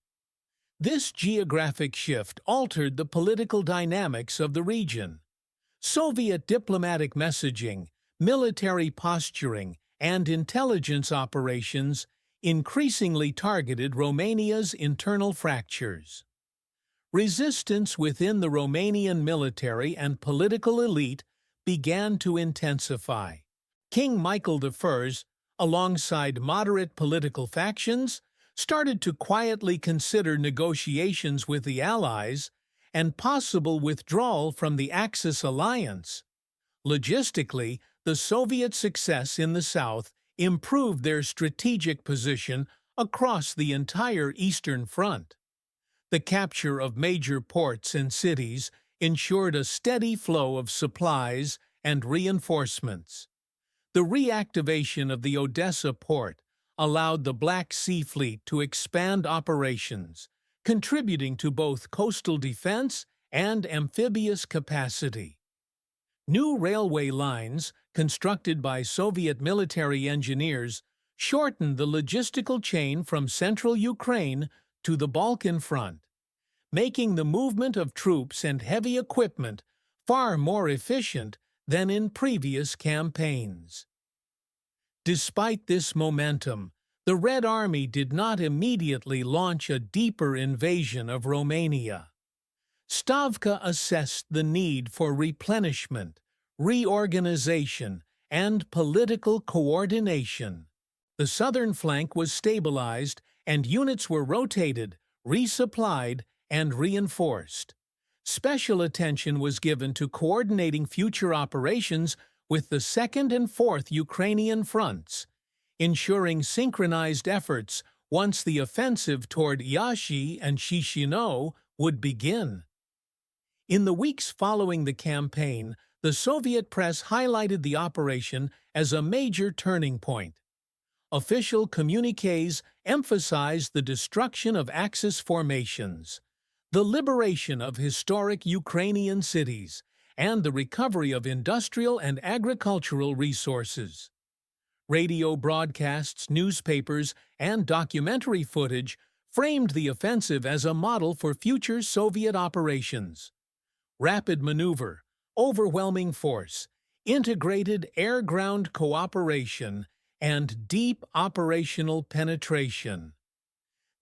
This geographic shift altered the political dynamics of the region. Soviet diplomatic messaging, military posturing, and intelligence operations increasingly targeted Romania's internal fractures. Resistance within the Romanian military and political elite began to intensify. King Michael I, alongside moderate political factions, started to quietly consider negotiations with the Allies and possible withdrawal from the Axis alliance. Logistically, the Soviet success in the south improved their strategic position across the entire Eastern Front. The capture of major ports and cities ensured a steady flow of supplies and reinforcements. The reactivation of the Odessa port allowed the Black Sea Fleet to expand operations, contributing to both coastal defense and amphibious capacity. New railway lines, constructed by Soviet military engineers, shortened the logistical chain from central Ukraine to the Balkan front, making the movement of troops and heavy equipment far more efficient than in previous campaigns. Despite this momentum, the Red Army did not immediately launch a deeper invasion of Romania. Stavka assessed the need for replenishment, reorganization, and political coordination. The southern flank was stabilized, and units were rotated, resupplied, and reinforced. Special attention was given to coordinating future operations with the 2nd and 4th Ukrainian fronts, ensuring synchronized efforts once the offensive toward Iași and Chișinău would begin. In the weeks following the campaign, the Soviet press highlighted the operation as a major turning point. Official communiques emphasized the destruction of Axis formations, the liberation of historic Ukrainian cities, and the recovery of industrial and agricultural resources. Radio broadcasts, newspapers, and documentary footage framed the offensive as a model for future Soviet operations. Rapid maneuver, overwhelming force, integrated air-ground cooperation, and deep operational penetration.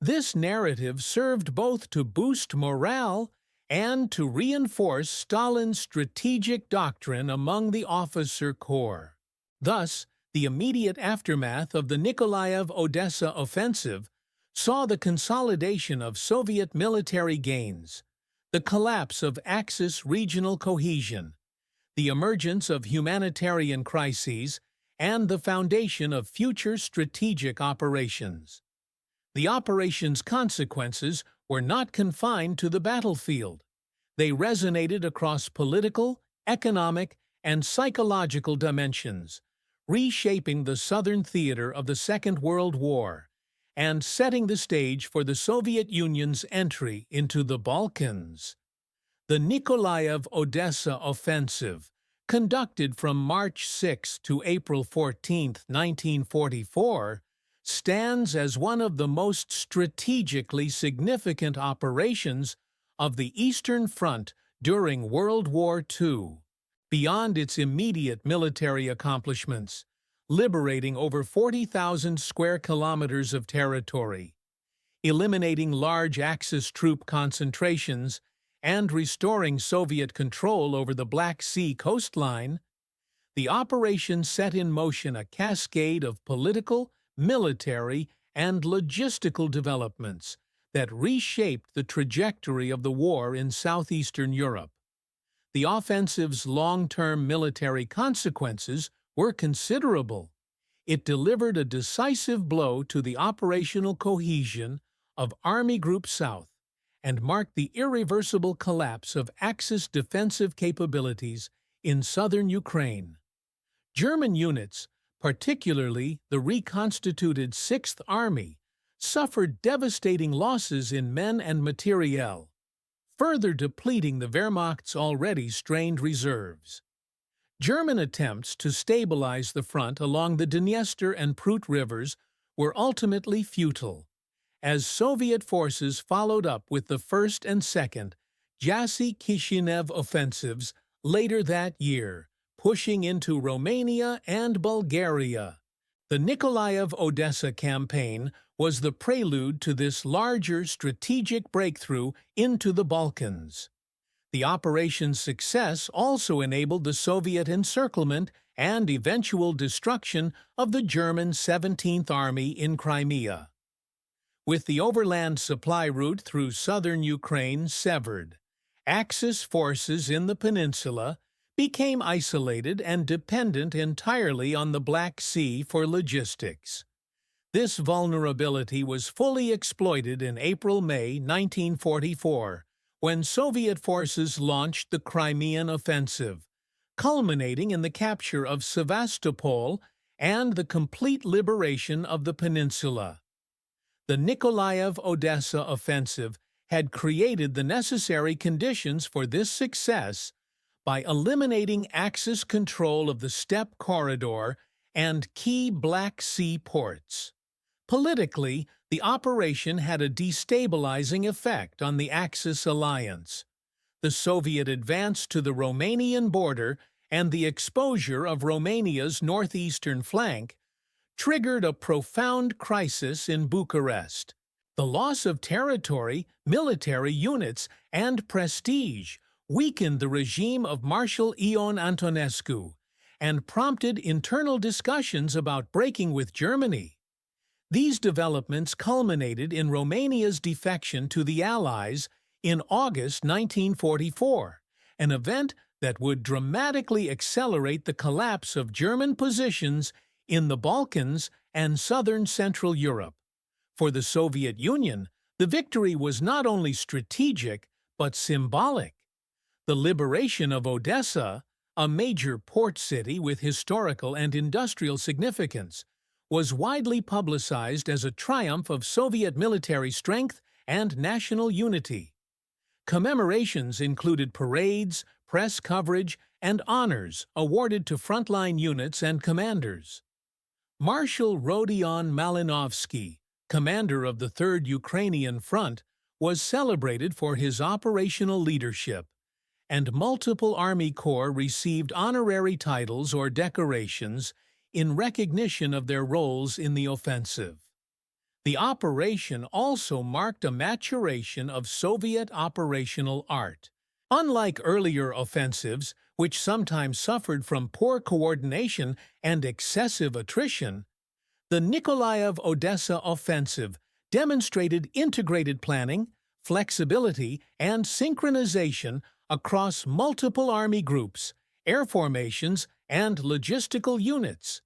This narrative served both to boost morale and to reinforce Stalin's strategic doctrine among the officer corps. Thus, the immediate aftermath of the Nikolaev-Odessa offensive saw the consolidation of Soviet military gains, the collapse of Axis regional cohesion, the emergence of humanitarian crises, and the foundation of future strategic operations. The operation's consequences were not confined to the battlefield. They resonated across political, economic, and psychological dimensions, reshaping the southern theater of the Second World War and setting the stage for the Soviet Union's entry into the Balkans. The Nikolaev-Odessa offensive, conducted from March 6 to April 14, 1944, stands as one of the most strategically significant operations of the Eastern Front during World War II. Beyond its immediate military accomplishments, liberating over 40,000 square kilometers of territory, eliminating large Axis troop concentrations, and restoring Soviet control over the Black Sea coastline, the operation set in motion a cascade of political, military, and logistical developments that reshaped the trajectory of the war in southeastern Europe. The offensive's long-term military consequences were considerable. It delivered a decisive blow to the operational cohesion of Army Group South and marked the irreversible collapse of Axis defensive capabilities in southern Ukraine. German units, particularly the reconstituted Sixth Army, suffered devastating losses in men and materiel, further depleting the Wehrmacht's already strained reserves. German attempts to stabilize the front along the Dniester and Prut rivers were ultimately futile, as Soviet forces followed up with the First and Second Jassy-Kishinev offensives later that year, pushing into Romania and Bulgaria. The Nikolaev-Odessa campaign was the prelude to this larger strategic breakthrough into the Balkans. The operation's success also enabled the Soviet encirclement and eventual destruction of the German 17th Army in Crimea. With the overland supply route through southern Ukraine severed, Axis forces in the peninsula became isolated and dependent entirely on the Black Sea for logistics. This vulnerability was fully exploited in April-May 1944, when Soviet forces launched the Crimean Offensive, culminating in the capture of Sevastopol and the complete liberation of the peninsula. The Nikolaev-Odessa offensive had created the necessary conditions for this success by eliminating Axis control of the steppe corridor and key Black Sea ports. Politically, the operation had a destabilizing effect on the Axis alliance. The Soviet advance to the Romanian border and the exposure of Romania's northeastern flank triggered a profound crisis in Bucharest. The loss of territory, military units, and prestige weakened the regime of Marshal Ion Antonescu and prompted internal discussions about breaking with Germany. These developments culminated in Romania's defection to the Allies in August 1944, an event that would dramatically accelerate the collapse of German positions in the Balkans and southern Central Europe. For the Soviet Union, the victory was not only strategic but symbolic. The liberation of Odessa, a major port city with historical and industrial significance, was widely publicized as a triumph of Soviet military strength and national unity. Commemorations included parades, press coverage, and honors awarded to frontline units and commanders. Marshal Rodion Malinovsky, commander of the Third Ukrainian Front, was celebrated for his operational leadership, and multiple Army Corps received honorary titles or decorations in recognition of their roles in the offensive. The operation also marked a maturation of Soviet operational art. Unlike earlier offensives, which sometimes suffered from poor coordination and excessive attrition, the Nikolaev-Odessa offensive demonstrated integrated planning, flexibility, and synchronization across multiple army groups, air formations, and logistical units.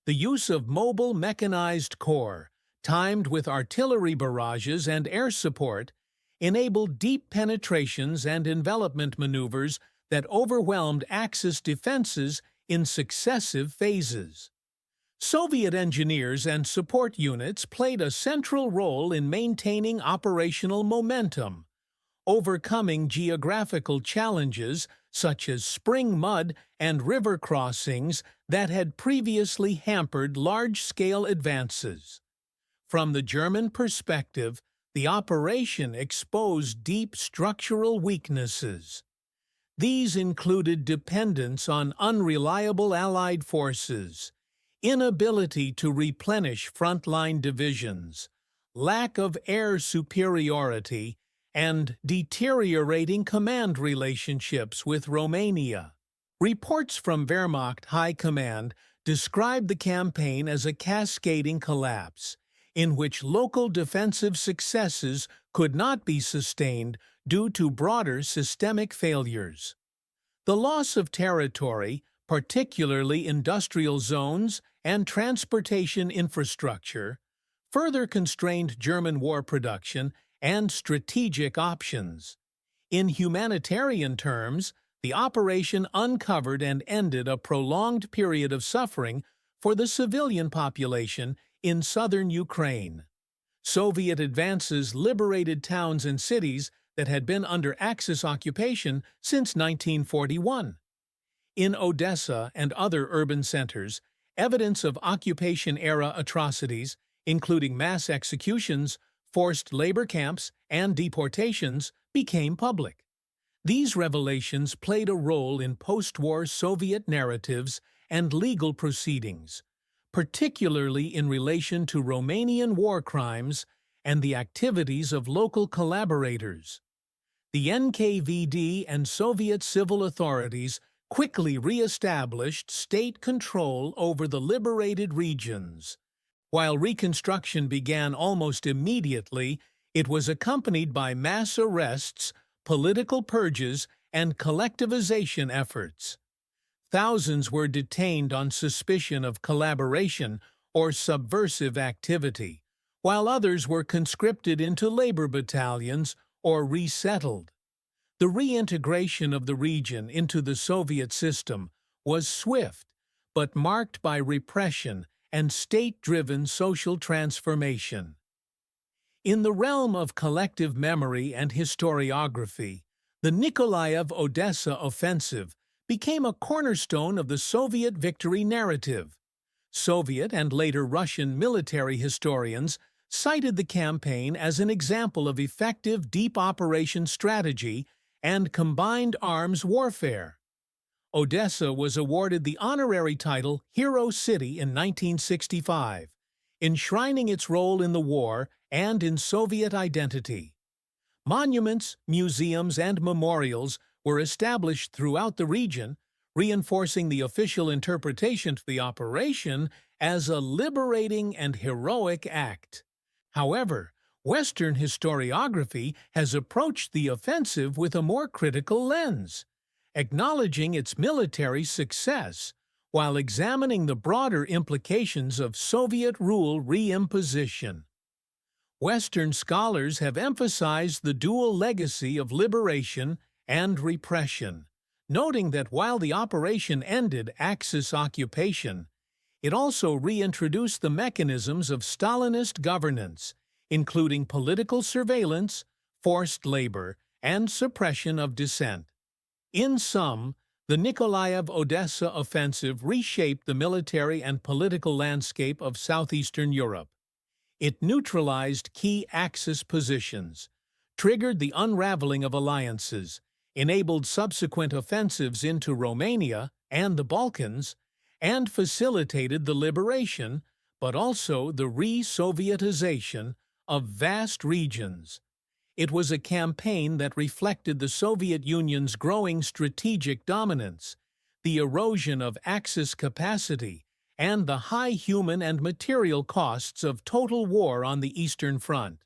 The use of mobile mechanized corps, timed with artillery barrages and air support, enabled deep penetrations and envelopment maneuvers that overwhelmed Axis defenses in successive phases. Soviet engineers and support units played a central role in maintaining operational momentum, overcoming geographical challenges such as spring mud and river crossings that had previously hampered large-scale advances. From the German perspective, the operation exposed deep structural weaknesses. These included dependence on unreliable Allied forces, inability to replenish frontline divisions, lack of air superiority, and deteriorating command relationships with Romania. Reports from Wehrmacht High Command described the campaign as a cascading collapse, in which local defensive successes could not be sustained due to broader systemic failures. The loss of territory, particularly industrial zones and transportation infrastructure, further constrained German war production and strategic options. In humanitarian terms, the operation uncovered and ended a prolonged period of suffering for the civilian population in southern Ukraine. Soviet advances liberated towns and cities that had been under Axis occupation since 1941. In Odessa and other urban centers, evidence of occupation-era atrocities, including mass executions, forced labor camps, and deportations, became public. These revelations played a role in post-war Soviet narratives and legal proceedings, particularly in relation to Romanian war crimes and the activities of local collaborators. The NKVD and Soviet civil authorities quickly re-established state control over the liberated regions. While reconstruction began almost immediately, it was accompanied by mass arrests, political purges, and collectivization efforts. Thousands were detained on suspicion of collaboration or subversive activity, while others were conscripted into labor battalions or resettled. The reintegration of the region into the Soviet system was swift, but marked by repression and state-driven social transformation. In the realm of collective memory and historiography, the Nikolaev-Odessa offensive became a cornerstone of the Soviet victory narrative. Soviet and later Russian military historians cited the campaign as an example of effective deep operation strategy and combined arms warfare. Odessa was awarded the honorary title Hero City in 1965, enshrining its role in the war and in Soviet identity. Monuments, museums, and memorials were established throughout the region, reinforcing the official interpretation of the operation as a liberating and heroic act. However, Western historiography has approached the offensive with a more critical lens, acknowledging its military success while examining the broader implications of Soviet rule reimposition. Western scholars have emphasized the dual legacy of liberation and repression, noting that while the operation ended Axis occupation, it also reintroduced the mechanisms of Stalinist governance, including political surveillance, forced labor, and suppression of dissent. In sum, the Nikolaev-Odessa offensive reshaped the military and political landscape of southeastern Europe. It neutralized key Axis positions, triggered the unraveling of alliances, enabled subsequent offensives into Romania and the Balkans, and facilitated the liberation, but also the re-Sovietization, of vast regions. It was a campaign that reflected the Soviet Union's growing strategic dominance, the erosion of Axis capacity, and the high human and material costs of total war on the Eastern Front.